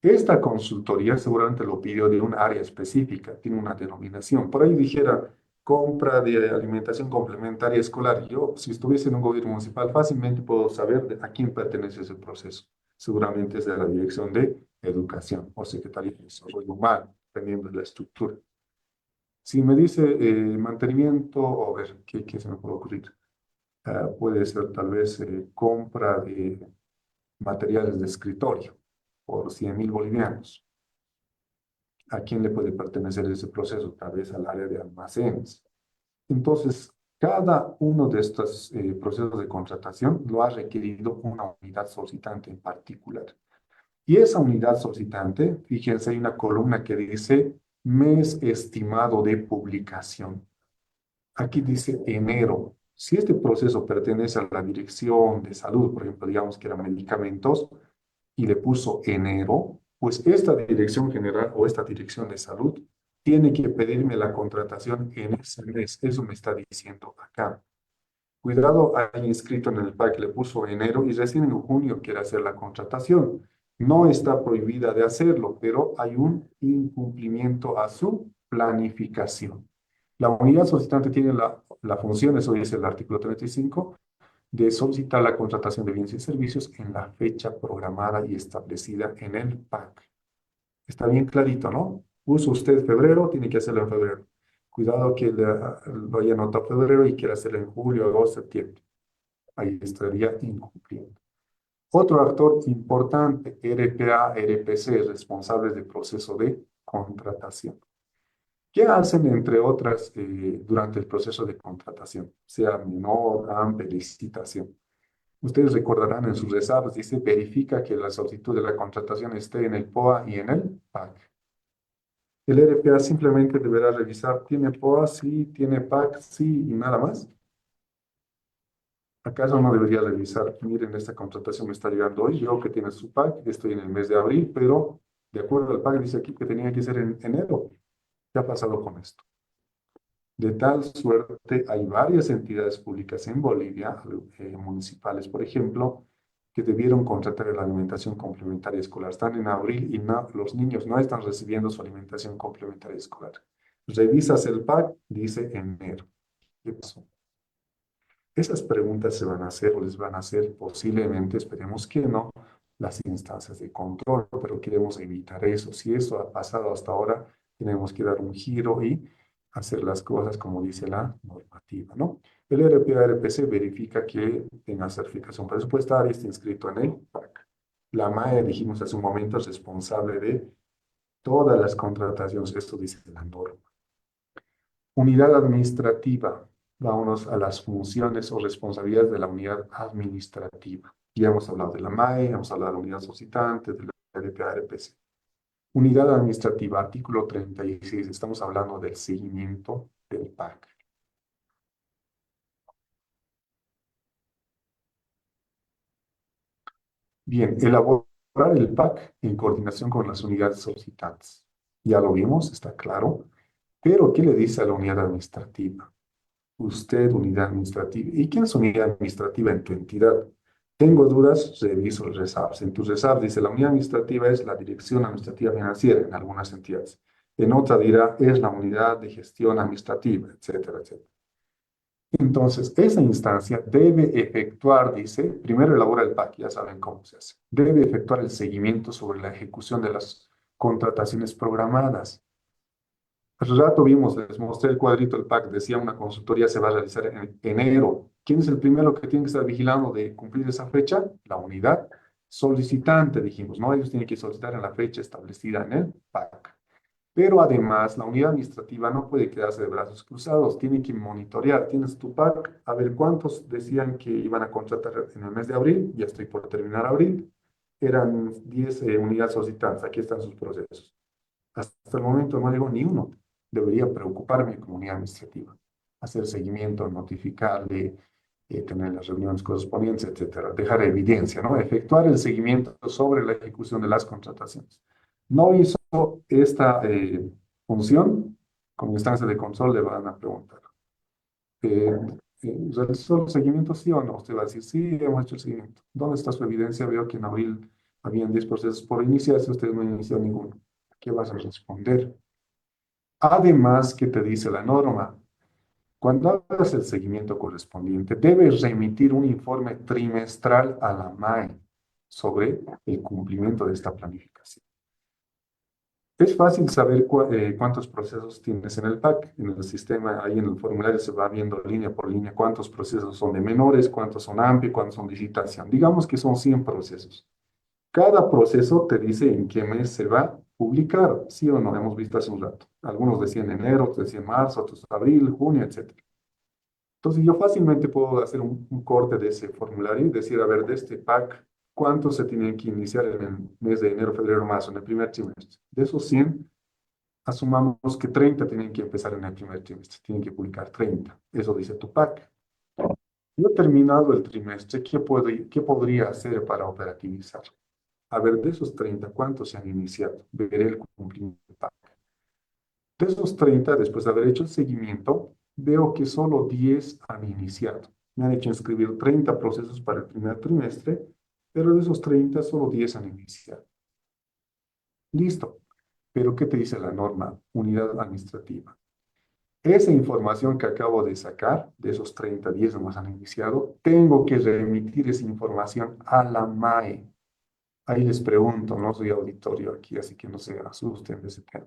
Esta consultoría seguramente lo pidió de un área específica, tiene una denominación. Por ahí dijera compra de alimentación complementaria escolar. Yo, si estuviese en un gobierno municipal, fácilmente puedo saber a quién pertenece ese proceso. Seguramente es de la Dirección de Educación o Secretaría de Desarrollo Humano, dependiendo de la estructura. Si me dice mantenimiento, o ver, ¿qué se me puede ocurrir? Puede ser tal vez compra de materiales de escritorio por 100.000 bolivianos. ¿A quién le puede pertenecer ese proceso? Tal vez al área de almacenes. Entonces, cada uno de estos procesos de contratación lo ha requerido una unidad solicitante en particular. Y esa unidad solicitante, fíjense, hay una columna que dice mes estimado de publicación. Aquí dice enero. Si este proceso pertenece a la dirección de salud, por ejemplo, digamos que eran medicamentos, y le puso enero, pues esta dirección general o esta dirección de salud tiene que pedirme la contratación en ese mes. Eso me está diciendo acá. Cuidado, hay inscrito en el PAC, le puso enero y recién en junio quiere hacer la contratación. No está prohibida de hacerlo, pero hay un incumplimiento a su planificación. La unidad solicitante tiene la función, eso dice el artículo 35, de solicitar la contratación de bienes y servicios en la fecha programada y establecida en el PAC. Está bien clarito, ¿no? Usa usted febrero, tiene que hacerlo en febrero. Cuidado que lo haya anotado febrero y quiera hacerlo en julio, agosto, septiembre. Ahí estaría incumpliendo. Otro actor importante, RPA, RPC, responsables del proceso de contratación. ¿Qué hacen, entre otras, durante el proceso de contratación? Sea menor, amplia, licitación. Ustedes recordarán en sus resabos, dice, verifica que la solicitud de la contratación esté en el POA y en el PAC. El RPA simplemente deberá revisar, ¿tiene POA? Sí, ¿tiene PAC? Sí, y nada más. ¿Acaso no debería revisar? Miren, esta contratación me está llegando hoy, yo que tiene su PAC, estoy en el mes de abril, pero de acuerdo al PAC dice aquí que tenía que ser en enero. ¿Qué ha pasado con esto? De tal suerte, hay varias entidades públicas en Bolivia, municipales, por ejemplo, que debieron contratar la alimentación complementaria escolar. Están en abril y los niños no están recibiendo su alimentación complementaria escolar. Revisas el PAC, dice enero. ¿Qué pasó? Esas preguntas se van a hacer o les van a hacer posiblemente, esperemos que no, las instancias de control, pero queremos evitar eso. Si eso ha pasado hasta ahora, tenemos que dar un giro y hacer las cosas como dice la normativa, ¿no? El RPA-RPC verifica que tenga certificación presupuestaria, esté inscrito en el PAC. La MAE, dijimos hace un momento, es responsable de todas las contrataciones, esto dice la norma. Unidad administrativa. Vámonos a las funciones o responsabilidades de la unidad administrativa. Ya hemos hablado de la MAE, hemos hablado de la unidad solicitante, de la RPA-RPC. Unidad administrativa, artículo 36. Estamos hablando del seguimiento del PAC. Bien, elaborar el PAC en coordinación con las unidades solicitantes. Ya lo vimos, está claro. Pero, ¿qué le dice a la unidad administrativa? Usted, unidad administrativa. ¿Y quién es unidad administrativa en tu entidad? Tengo dudas, reviso el RESABS. En tu RESABS dice la unidad administrativa es la Dirección Administrativa Financiera en algunas entidades. En otra dirá es la unidad de gestión administrativa, etcétera, etcétera. Entonces, esa instancia debe efectuar, dice, primero elabora el PAC, ya saben cómo se hace. Debe efectuar el seguimiento sobre la ejecución de las contrataciones programadas. Hace rato vimos, les mostré el cuadrito del PAC, decía una consultoría se va a realizar en enero. ¿Quién es el primero que tiene que estar vigilando de cumplir esa fecha? La unidad solicitante, dijimos, ¿no? Ellos tienen que solicitar en la fecha establecida en el PAC. Pero además, la unidad administrativa no puede quedarse de brazos cruzados, tiene que monitorear. Tienes tu PAC, a ver cuántos decían que iban a contratar en el mes de abril, ya estoy por terminar abril, eran 10 unidades solicitantes, aquí están sus procesos. Hasta el momento no llegó ni uno. Debería preocuparme como unidad administrativa, hacer seguimiento, notificarle, tener las reuniones correspondientes, etcétera, dejar evidencia, ¿no? Efectuar el seguimiento sobre la ejecución de las contrataciones. No hizo esta función, como instancia de control le van a preguntar. Eh, ¿Realizó el seguimiento sí o no? Usted va a decir, sí, hemos hecho el seguimiento. ¿Dónde está su evidencia? Veo que en abril habían 10 procesos por iniciarse, usted no inició ninguno. ¿Qué vas a responder? Además, ¿qué te dice la norma? Cuando hagas el seguimiento correspondiente, debes remitir un informe trimestral a la MAE sobre el cumplimiento de esta planificación. Es fácil saber cuántos procesos tienes en el PAC. En el sistema, ahí en el formulario se va viendo línea por línea cuántos procesos son de menores, cuántos son amplios, cuántos son de licitación. Digamos que son 100 procesos. Cada proceso te dice en qué mes se va a publicar, sí o no, hemos visto hace un rato. Algunos decían enero, otros decían marzo, otros abril, junio, etcétera. Entonces yo fácilmente puedo hacer un corte de ese formulario y decir, a ver, de este PAC, ¿cuántos se tienen que iniciar en el mes de enero, febrero, marzo, en el primer trimestre? De esos 100, asumamos que 30 tienen que empezar en el primer trimestre, tienen que publicar 30. Eso dice tu PAC. Yo terminado el trimestre, ¿qué podría hacer para operativizar? A ver, de esos 30, ¿cuántos se han iniciado? Veré el cumplimiento del PAC. De esos 30, después de haber hecho el seguimiento, veo que solo 10 han iniciado. Me han hecho inscribir 30 procesos para el primer trimestre, pero de esos 30, solo 10 han iniciado. Listo. Pero ¿qué te dice la norma? Unidad administrativa. Esa información que acabo de sacar, de esos 30 días nomás han iniciado, tengo que remitir esa información a la MAE. Ahí les pregunto, no soy auditorio aquí, así que no se asusten de ese tema.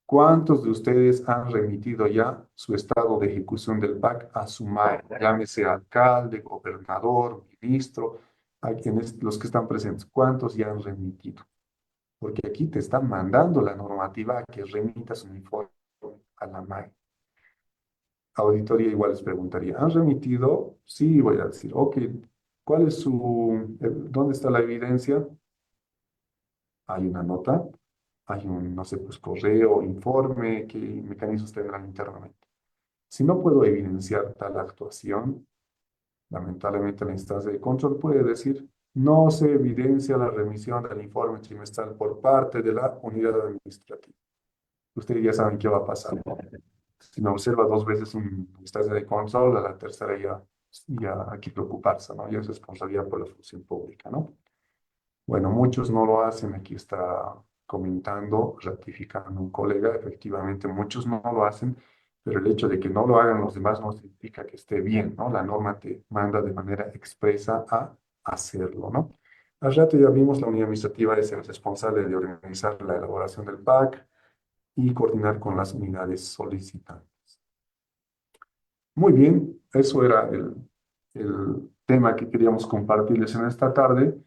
¿Cuántos de ustedes han remitido ya su estado de ejecución del PAC a su MAE? Llámese alcalde, gobernador, ministro, a quienes, los que están presentes. ¿Cuántos ya han remitido? Porque aquí te están mandando la normativa a que remitas un informe a la MAE. Auditoría igual les preguntaría, ¿han remitido? Sí, voy a decir, ok, ¿cuál es dónde está la evidencia? Hay una nota, hay un, no sé, pues correo, informe, ¿qué mecanismos tendrán internamente? Si no puedo evidenciar tal actuación, lamentablemente la instancia de control puede decir, no se evidencia la remisión del informe trimestral por parte de la unidad administrativa. Ustedes ya saben qué va a pasar. Si me observa dos veces una instancia de control, a la tercera ya hay que preocuparse, ¿no? Ya es responsabilidad por la función pública, ¿no? Bueno, muchos no lo hacen, aquí está comentando, ratificando un colega, efectivamente muchos no lo hacen, pero el hecho de que no lo hagan los demás no significa que esté bien, ¿no? La norma te manda de manera expresa a hacerlo, ¿no? Al rato ya vimos la unidad administrativa es el responsable de organizar la elaboración del PAC y coordinar con las unidades solicitantes. Muy bien, eso era el tema que queríamos compartirles en esta tarde.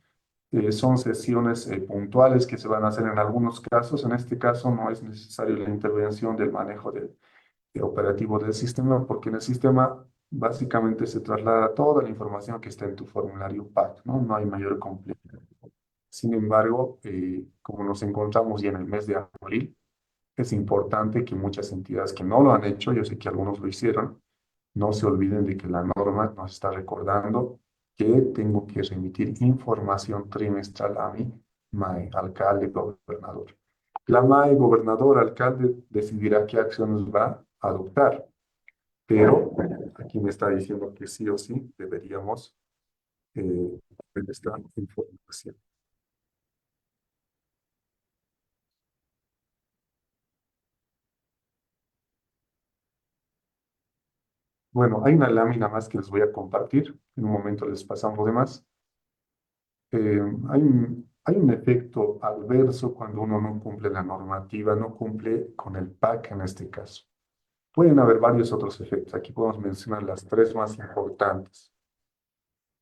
Son sesiones puntuales que se van a hacer en algunos casos. En este caso no es necesario la intervención del manejo de operativo del sistema, porque en el sistema básicamente se traslada toda la información que está en tu formulario PAC, ¿no? No hay mayor complejidad. Sin embargo, como nos encontramos ya en el mes de abril, es importante que muchas entidades que no lo han hecho, yo sé que algunos lo hicieron, no se olviden de que la norma nos está recordando que tengo que remitir información trimestral a mi MAE, alcalde, gobernador. La MAE, gobernador, alcalde decidirá qué acciones va a adoptar, pero aquí me está diciendo que sí o sí deberíamos tener esta información. Bueno, hay una lámina más que les voy a compartir. En un momento les pasamos de más. Hay un efecto adverso cuando uno no cumple la normativa, no cumple con el PAC en este caso. Pueden haber varios otros efectos. Aquí podemos mencionar las tres más importantes.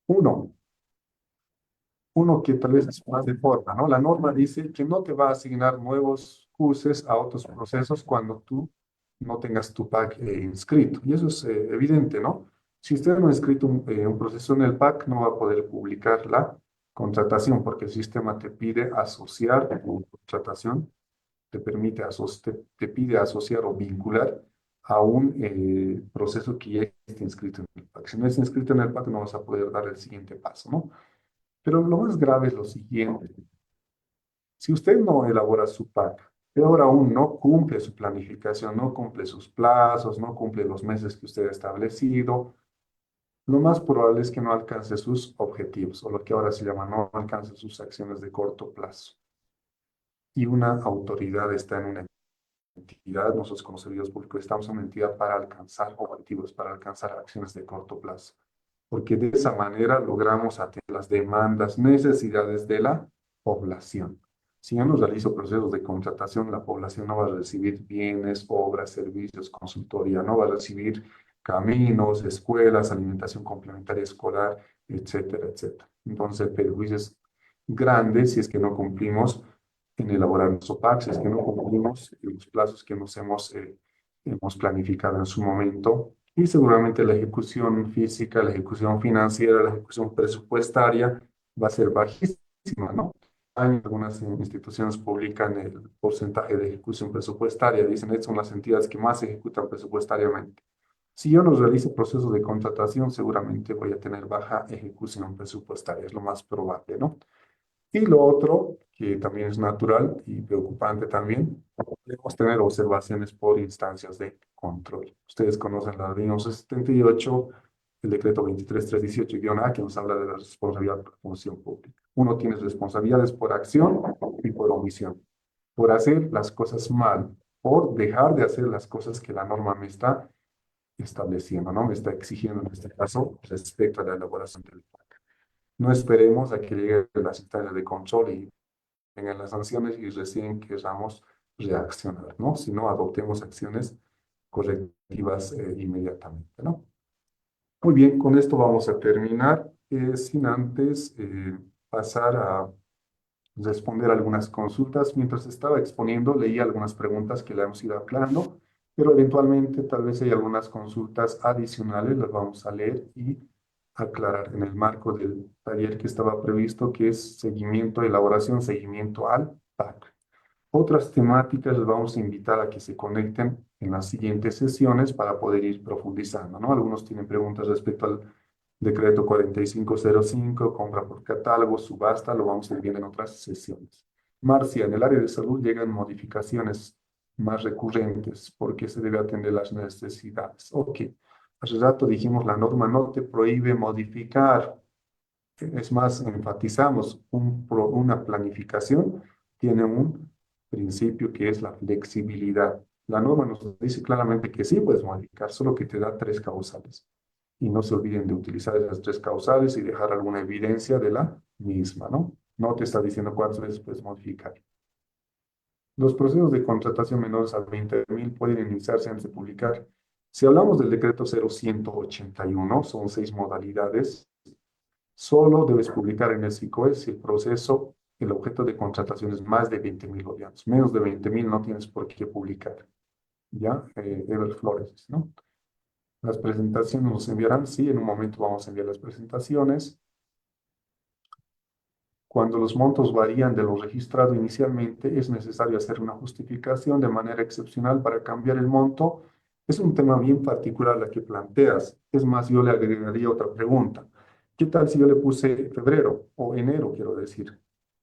Uno, uno que tal vez es más de forma, ¿no? La norma dice que no te va a asignar nuevos cursos a otros procesos cuando tú no tengas tu PAC inscrito. Y eso es evidente, ¿no? Si usted no ha inscrito un proceso en el PAC, no va a poder publicar la contratación porque el sistema te pide asociar tu contratación, te permite te pide asociar o vincular a un proceso que ya esté inscrito en el PAC. Si no está inscrito en el PAC, no vas a poder dar el siguiente paso, ¿no? Pero lo más grave es lo siguiente. Si usted no elabora su PAC, peor aún, no cumple su planificación, no cumple sus plazos, no cumple los meses que usted ha establecido, lo más probable es que no alcance sus objetivos, o lo que ahora se llama no alcance sus acciones de corto plazo. Y una autoridad está en una entidad, nosotros como servidores públicos estamos en una entidad para alcanzar objetivos, para alcanzar acciones de corto plazo, porque de esa manera logramos atender las demandas, necesidades de la población. Si yo no realizo procesos de contratación, la población no va a recibir bienes, obras, servicios, consultoría, no va a recibir caminos, escuelas, alimentación complementaria escolar, etcétera, etcétera. Entonces, el perjuicio es grande si es que no cumplimos en elaborar nuestro PAC, si es que no cumplimos en los plazos que hemos planificado en su momento. Y seguramente la ejecución física, la ejecución financiera, la ejecución presupuestaria va a ser bajísima, ¿no? Algunas instituciones publican el porcentaje de ejecución presupuestaria, dicen, estas son las entidades que más ejecutan presupuestariamente. Si yo no realizo procesos de contratación, seguramente voy a tener baja ejecución presupuestaria, es lo más probable, ¿no? Y lo otro, que también es natural y preocupante también, podemos tener observaciones por instancias de control. Ustedes conocen la ley 1178, el decreto 23318-A, que nos habla de la responsabilidad por función pública. Uno tiene responsabilidades por acción y por omisión. por hacer las cosas mal, por dejar de hacer las cosas que la norma me está estableciendo, ¿no? Me está exigiendo en este caso respecto a la elaboración del PAC. No esperemos a que llegue las instancias de control y vengan las sanciones y recién queramos reaccionar, ¿no? Sino adoptemos acciones correctivas inmediatamente, ¿no? Muy bien, con esto vamos a terminar, sin antes pasar a responder algunas consultas. Mientras estaba exponiendo, leí algunas preguntas que le hemos ido aclarando, pero eventualmente tal vez hay algunas consultas adicionales, las vamos a leer y aclarar en el marco del taller que estaba previsto, que es seguimiento, elaboración, seguimiento al PAC. Otras temáticas les vamos a invitar a que se conecten en las siguientes sesiones para poder ir profundizando, ¿no? Algunos tienen preguntas respecto al decreto 4505, compra por catálogo, subasta, lo vamos a ir viendo en otras sesiones. Marcia, en el área de salud llegan modificaciones más recurrentes porque se debe atender las necesidades. Ok, hace rato dijimos la norma no te prohíbe modificar, es más, enfatizamos una planificación, tiene un principio que es la flexibilidad. La norma nos dice claramente que sí puedes modificar, solo que te da tres causales. Y no se olviden de utilizar esas tres causales y dejar alguna evidencia de la misma, ¿no? No te está diciendo cuántas veces puedes modificar. Los procesos de contratación menores a 20.000 pueden iniciarse antes de publicar. Si hablamos del decreto 0181, son 6 modalidades. Solo debes publicar en el SICOE si el proceso, el objeto de contratación es más de 20.000 bolivianos. Menos de 20.000 no tienes por qué publicar. ¿Ya? Ever Flores, ¿no? Las presentaciones nos enviarán, sí, en un momento vamos a enviar las presentaciones. Cuando los montos varían de lo registrado inicialmente, es necesario hacer una justificación de manera excepcional para cambiar el monto. Es un tema bien particular la que planteas. Es más, yo le agregaría otra pregunta. ¿Qué tal si yo le puse febrero o enero, quiero decir?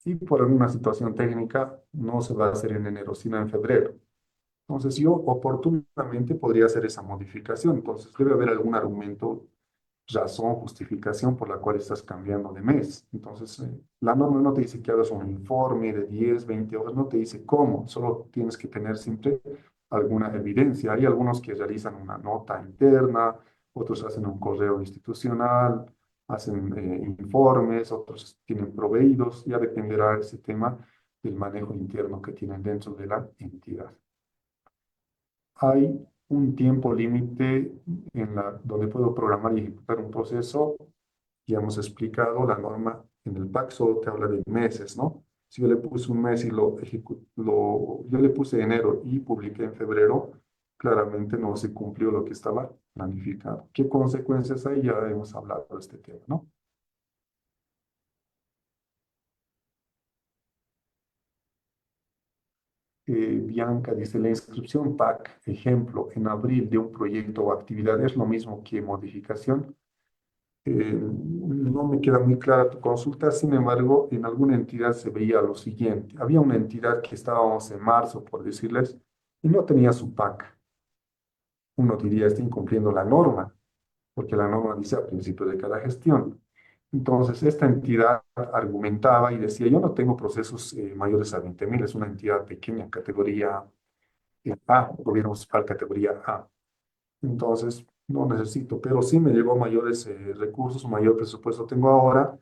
Y por alguna situación técnica no se va a hacer en enero, sino en febrero. Entonces yo oportunamente podría hacer esa modificación. Entonces debe haber algún argumento, razón, justificación por la cual estás cambiando de mes. Entonces la norma no te dice que hagas un informe de 10, 20 horas, no te dice cómo, solo tienes que tener siempre alguna evidencia. Hay algunos que realizan una nota interna, otros hacen un correo institucional, hacen informes, otros tienen proveídos, ya dependerá ese tema del manejo interno que tienen dentro de la entidad. Hay un tiempo límite donde puedo programar y ejecutar un proceso. Ya hemos explicado, la norma en el PAC solo te habla de meses, ¿no? Si yo le puse un mes y yo le puse enero y publiqué en febrero, claramente no se cumplió lo que estaba planificado. ¿Qué consecuencias hay? Ya hemos hablado de este tema, ¿no? Bianca dice, la inscripción PAC, ejemplo, en abril de un proyecto o actividad es lo mismo que modificación. No me queda muy clara tu consulta, sin embargo, en alguna entidad se veía lo siguiente. Había una entidad que estábamos en marzo, por decirles, y no tenía su PAC. Uno diría, está incumpliendo la norma, porque la norma dice a principio de cada gestión. Entonces, esta entidad argumentaba y decía, yo no tengo procesos mayores a 20.000, es una entidad pequeña, categoría A, gobierno municipal, categoría A. Entonces, no necesito, pero sí me llegó mayores recursos, mayor presupuesto tengo ahora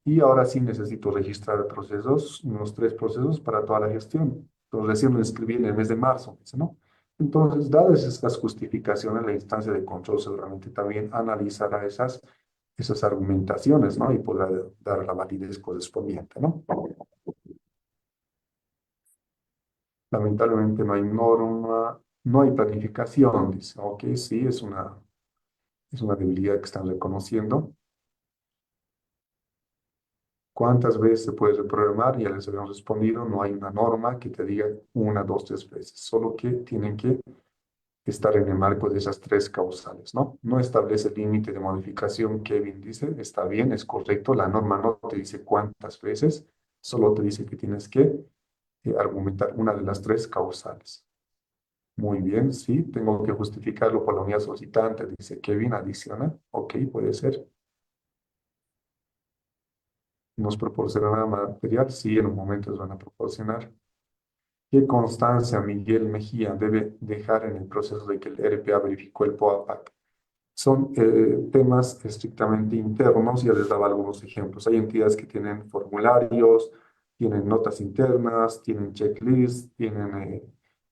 y ahora sí necesito registrar procesos, unos 3 procesos para toda la gestión. Entonces, recién lo inscribí en el mes de marzo, dice, ¿no? Entonces, dadas estas justificaciones, la instancia de control seguramente también analizará esas argumentaciones, ¿no? Y podrá dar la validez correspondiente, ¿no? Lamentablemente no hay norma, no hay planificación, dice, ok, sí, es una debilidad que están reconociendo. ¿Cuántas veces se puede reprogramar? Ya les habíamos respondido, no hay una norma que te diga una, dos, 3 veces, solo que tienen que estar en el marco de esas tres causales, ¿no? No establece límite de modificación, Kevin dice, está bien, es correcto, la norma no te dice cuántas veces, solo te dice que tienes que argumentar una de las tres causales. Muy bien, sí, tengo que justificarlo por la unidad solicitante, dice Kevin, adiciona, ok, puede ser. ¿Nos proporcionará material? Sí, en un momento les van a proporcionar. ¿Qué constancia Miguel Mejía debe dejar en el proceso de que el RPA verificó el POAPAC? Son temas estrictamente internos, ya les daba algunos ejemplos. Hay entidades que tienen formularios, tienen notas internas, tienen checklists, tienen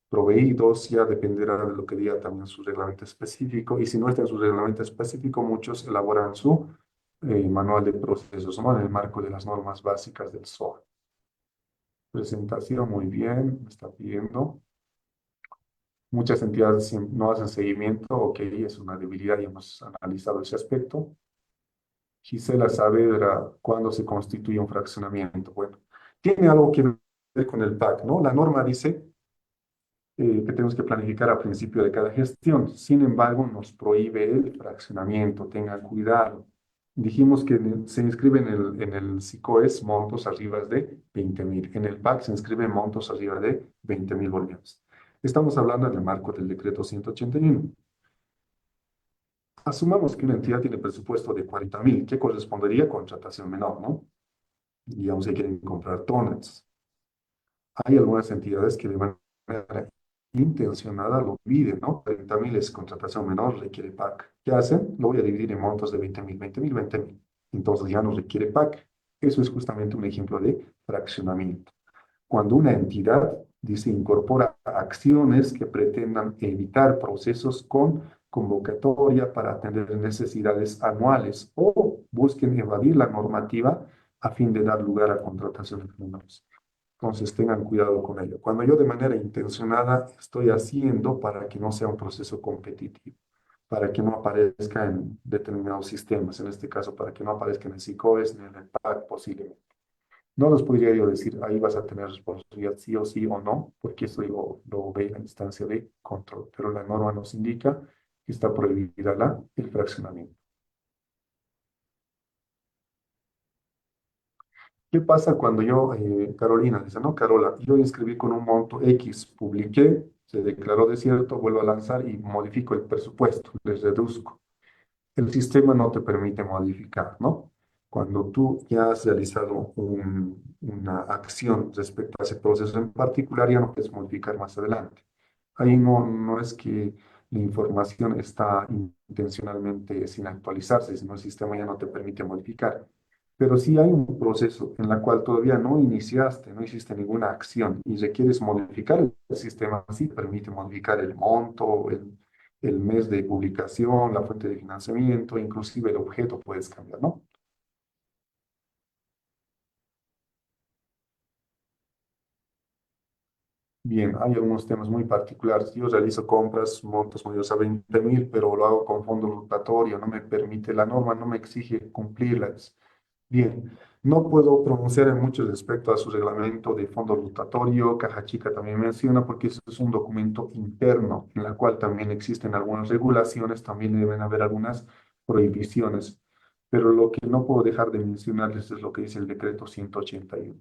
proveídos, ya dependerá de lo que diga también su reglamento específico. Y si no está en su reglamento específico, muchos elaboran su manual de procesos, ¿no? En el marco de las normas básicas del SOA. Presentación, muy bien, me está pidiendo. Muchas entidades no hacen seguimiento, ok, es una debilidad y hemos analizado ese aspecto. Gisela Saavedra, ¿cuándo se constituye un fraccionamiento? Bueno, tiene algo que ver con el PAC, ¿no? La norma dice que tenemos que planificar a principio de cada gestión. Sin embargo, nos prohíbe el fraccionamiento. Tengan cuidado. Dijimos que se inscribe en el SICOES montos arriba de 20.000. En el PAC se inscriben montos arriba de 20.000 bolivianos. Estamos hablando en el marco del decreto 181. Asumamos que una entidad tiene presupuesto de 40.000, que correspondería a contratación menor, ¿no? Digamos que quieren comprar toneladas. Hay algunas entidades que de manera intencionada lo dividen, ¿no? 30.000 es contratación menor, requiere PAC. ¿Qué hacen? Lo voy a dividir en montos de 20.000, 20.000, 20.000. Entonces ya no requiere PAC. Eso es justamente un ejemplo de fraccionamiento. Cuando una entidad dice incorpora acciones que pretendan evitar procesos con convocatoria para atender necesidades anuales o busquen evadir la normativa a fin de dar lugar a contrataciones menores. Entonces tengan cuidado con ello. Cuando yo de manera intencionada estoy haciendo para que no sea un proceso competitivo, para que no aparezca en determinados sistemas, en este caso para que no aparezca en el SICOES ni en el PAC posiblemente. No los podría yo decir, ahí vas a tener responsabilidad sí o sí o no, porque eso lo ve a instancia de control, pero la norma nos indica que está prohibida el fraccionamiento. ¿Qué pasa cuando yo, Carolina, dice, no, Carola, yo inscribí con un monto X, publiqué, se declaró desierto, vuelvo a lanzar y modifico el presupuesto, les reduzco? El sistema no te permite modificar, ¿no? Cuando tú ya has realizado una acción respecto a ese proceso en particular, ya no puedes modificar más adelante. Ahí no es que la información está intencionalmente sin actualizarse, sino el sistema ya no te permite modificar. Pero si hay un proceso en el cual todavía no iniciaste, no hiciste ninguna acción y requieres modificar el sistema, sí permite modificar el monto, el mes de publicación, la fuente de financiamiento, inclusive el objeto puedes cambiar, ¿no? Bien, hay algunos temas muy particulares. Yo realizo compras, montos mayores a 20.000, pero lo hago con fondo rotatorio, no me permite, la norma no me exige cumplirlas. Bien, no puedo pronunciar en mucho respecto a su reglamento de fondo rotatorio, Caja Chica también menciona, porque eso es un documento interno, en la cual también existen algunas regulaciones, también deben haber algunas prohibiciones. Pero lo que no puedo dejar de mencionarles es lo que dice el decreto 181.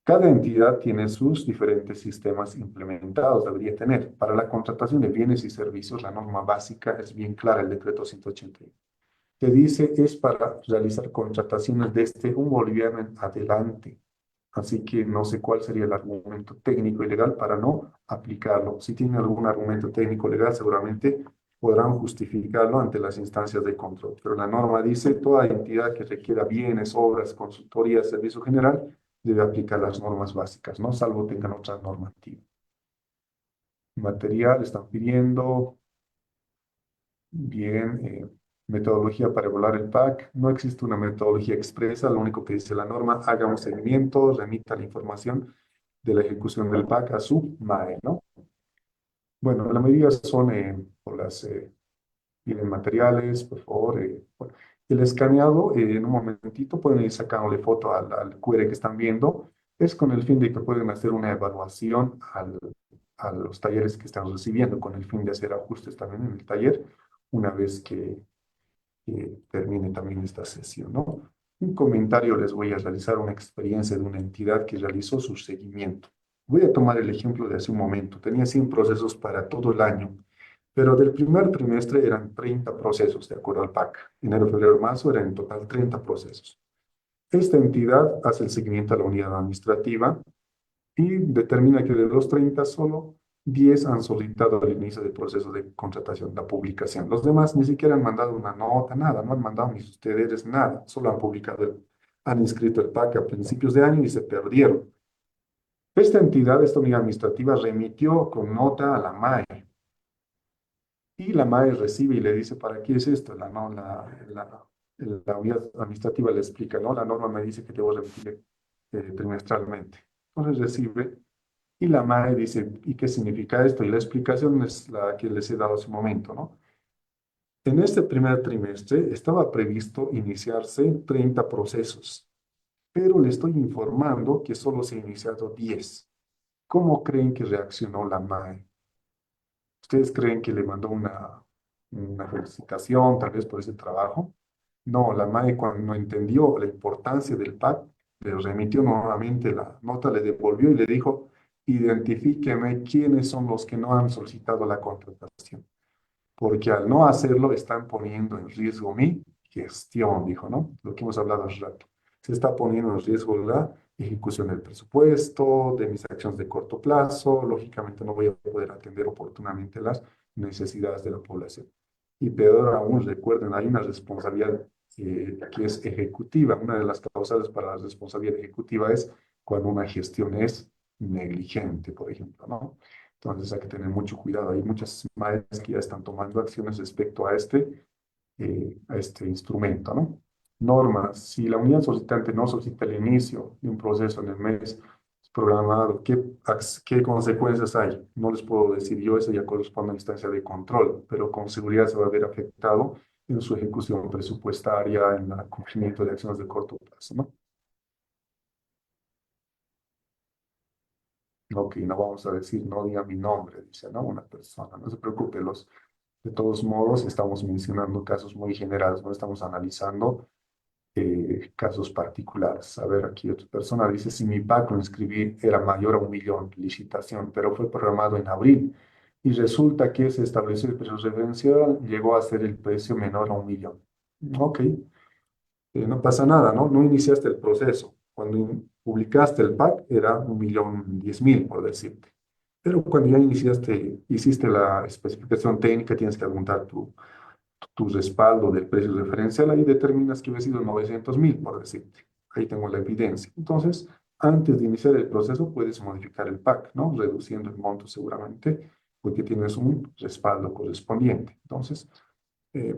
Cada entidad tiene sus diferentes sistemas implementados, debería tener. Para la contratación de bienes y servicios, la norma básica es bien clara, el decreto 181. Te dice es para realizar contrataciones desde un boliviano en adelante. Así que no sé cuál sería el argumento técnico y legal para no aplicarlo. Si tienen algún argumento técnico legal, seguramente podrán justificarlo ante las instancias de control. Pero la norma dice, toda entidad que requiera bienes, obras, consultoría, servicio general, debe aplicar las normas básicas, ¿no? Salvo tengan otra normativa. Material, están pidiendo. Bien, metodología para evaluar el PAC. No existe una metodología expresa, lo único que dice la norma, haga un seguimiento, remita la información de la ejecución del PAC a su MAE, ¿no? Bueno, la mayoría son por las piden materiales, por favor. Bueno. El escaneado, en un momentito pueden ir sacándole foto al QR que están viendo. Es con el fin de que puedan hacer una evaluación a los talleres que están recibiendo, con el fin de hacer ajustes también en el taller, una vez que termine también esta sesión, ¿no? Un comentario, les voy a realizar una experiencia de una entidad que realizó su seguimiento. Voy a tomar el ejemplo de hace un momento. Tenía 100 procesos para todo el año, pero del primer trimestre eran 30 procesos, de acuerdo al PAC. Enero, febrero, marzo eran en total 30 procesos. Esta entidad hace el seguimiento a la unidad administrativa y determina que de los 30 solo 10 han solicitado el inicio del proceso de contratación, la publicación. Los demás ni siquiera han mandado una nota, nada, no han mandado ni sus TDRs, nada, solo han publicado, han inscrito el PAC a principios de año y se perdieron. Esta unidad administrativa, remitió con nota a la MAE y la MAE recibe y le dice, ¿para qué es esto? La unidad administrativa le explica, ¿no? La norma me dice que debo remitir trimestralmente. Entonces recibe y la MAE dice, ¿y qué significa esto? Y la explicación es la que les he dado hace un momento, ¿no? En este primer trimestre estaba previsto iniciarse 30 procesos, pero le estoy informando que solo se han iniciado 10. ¿Cómo creen que reaccionó la MAE? ¿Ustedes creen que le mandó una felicitación tal vez por ese trabajo? No, la MAE cuando entendió la importancia del PAC, le remitió nuevamente la nota, le devolvió y le dijo, identifíqueme quiénes son los que no han solicitado la contratación, porque al no hacerlo están poniendo en riesgo mi gestión, dijo, ¿no? Lo que hemos hablado hace rato. Se está poniendo en riesgo la ejecución del presupuesto, de mis acciones de corto plazo, lógicamente no voy a poder atender oportunamente las necesidades de la población. Y peor aún, recuerden, hay una responsabilidad que es ejecutiva. Una de las causales para la responsabilidad ejecutiva es cuando una gestión es negligente, por ejemplo, ¿no? Entonces hay que tener mucho cuidado. Hay muchas madres que ya están tomando acciones respecto a este instrumento, ¿no? Normas. Si la unidad solicitante no solicita el inicio de un proceso en el mes programado, ¿qué consecuencias hay? No les puedo decir yo, eso ya corresponde a la instancia de control, pero con seguridad se va a ver afectado en su ejecución presupuestaria, en el cumplimiento de acciones de corto plazo, ¿no? Ok, no vamos a decir, no diga mi nombre, dice, ¿no? Una persona, no se preocupe, de todos modos, estamos mencionando casos muy generales, no estamos analizando casos particulares. A ver, aquí otra persona dice, si mi PAC lo inscribí era mayor a 1 millón, licitación, pero fue programado en abril y resulta que se estableció el precio referencial, llegó a ser el precio menor a 1 millón. Ok, no pasa nada, ¿no? No iniciaste el proceso. Cuando publicaste el PAC era 1.010.000, por decirte. Pero cuando ya hiciste la especificación técnica, tienes que apuntar tu respaldo del precio referencial, ahí determinas que hubiera sido 900.000, por decirte. Ahí tengo la evidencia. Entonces, antes de iniciar el proceso, puedes modificar el PAC, ¿no? Reduciendo el monto seguramente, porque tienes un respaldo correspondiente. Entonces,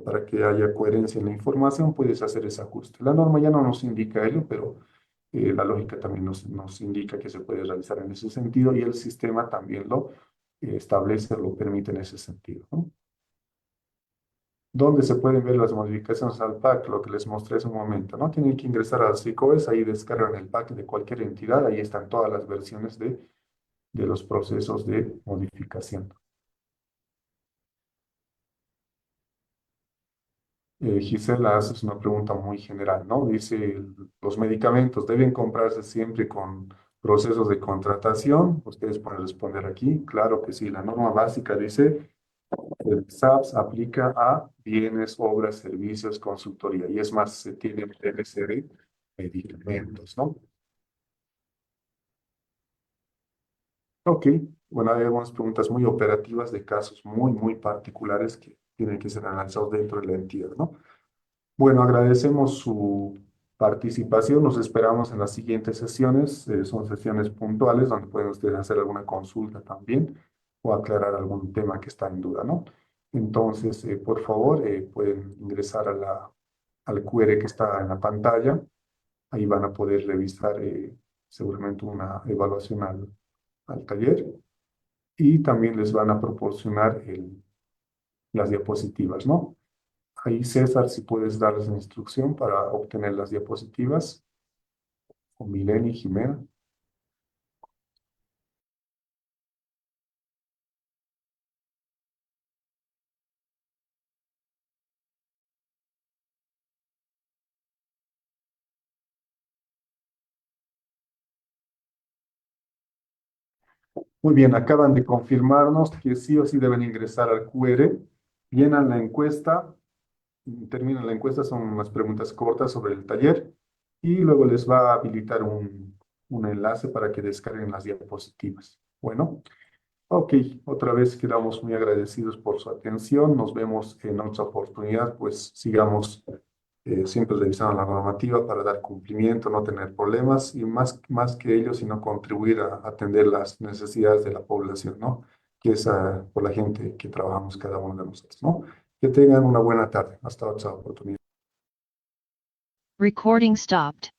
para que haya coherencia en la información, puedes hacer ese ajuste. La norma ya no nos indica ello, pero la lógica también nos indica que se puede realizar en ese sentido y el sistema también lo establece, lo permite en ese sentido, ¿no? Donde se pueden ver las modificaciones al PAC, lo que les mostré hace un momento, ¿no? Tienen que ingresar a SICOES, ahí descargan el PAC de cualquier entidad, ahí están todas las versiones de los procesos de modificación. Gisela hace una pregunta muy general, ¿no? Dice, ¿los medicamentos deben comprarse siempre con procesos de contratación? Ustedes pueden responder aquí. Claro que sí, la norma básica dice, el SAPS aplica a bienes, obras, servicios, consultoría. Y es más, se tiene PLC de medicamentos, ¿no? Ok, bueno, hay algunas preguntas muy operativas de casos muy, muy particulares que tienen que ser analizados dentro de la entidad, ¿no? Bueno, agradecemos su participación. Nos esperamos en las siguientes sesiones. Son sesiones puntuales donde pueden ustedes hacer alguna consulta también o aclarar algún tema que está en duda, ¿no? Entonces, por favor, pueden ingresar al QR que está en la pantalla. Ahí van a poder revisar seguramente una evaluación al taller y también les van a proporcionar las diapositivas, ¿no? Ahí, César, si puedes darles la instrucción para obtener las diapositivas, o Mileni, Jimena. Muy bien, acaban de confirmarnos que sí o sí deben ingresar al QR, llenan la encuesta, terminan la encuesta, son unas preguntas cortas sobre el taller, y luego les va a habilitar un enlace para que descarguen las diapositivas. Bueno, ok, otra vez quedamos muy agradecidos por su atención. Nos vemos en otra oportunidad, pues sigamos siempre revisando la normativa para dar cumplimiento, no tener problemas y más que ello, sino contribuir a atender las necesidades de la población, ¿no? Que es por la gente que trabajamos cada uno de nosotros, ¿no? Que tengan una buena tarde. Hasta otra oportunidad. Recording stopped.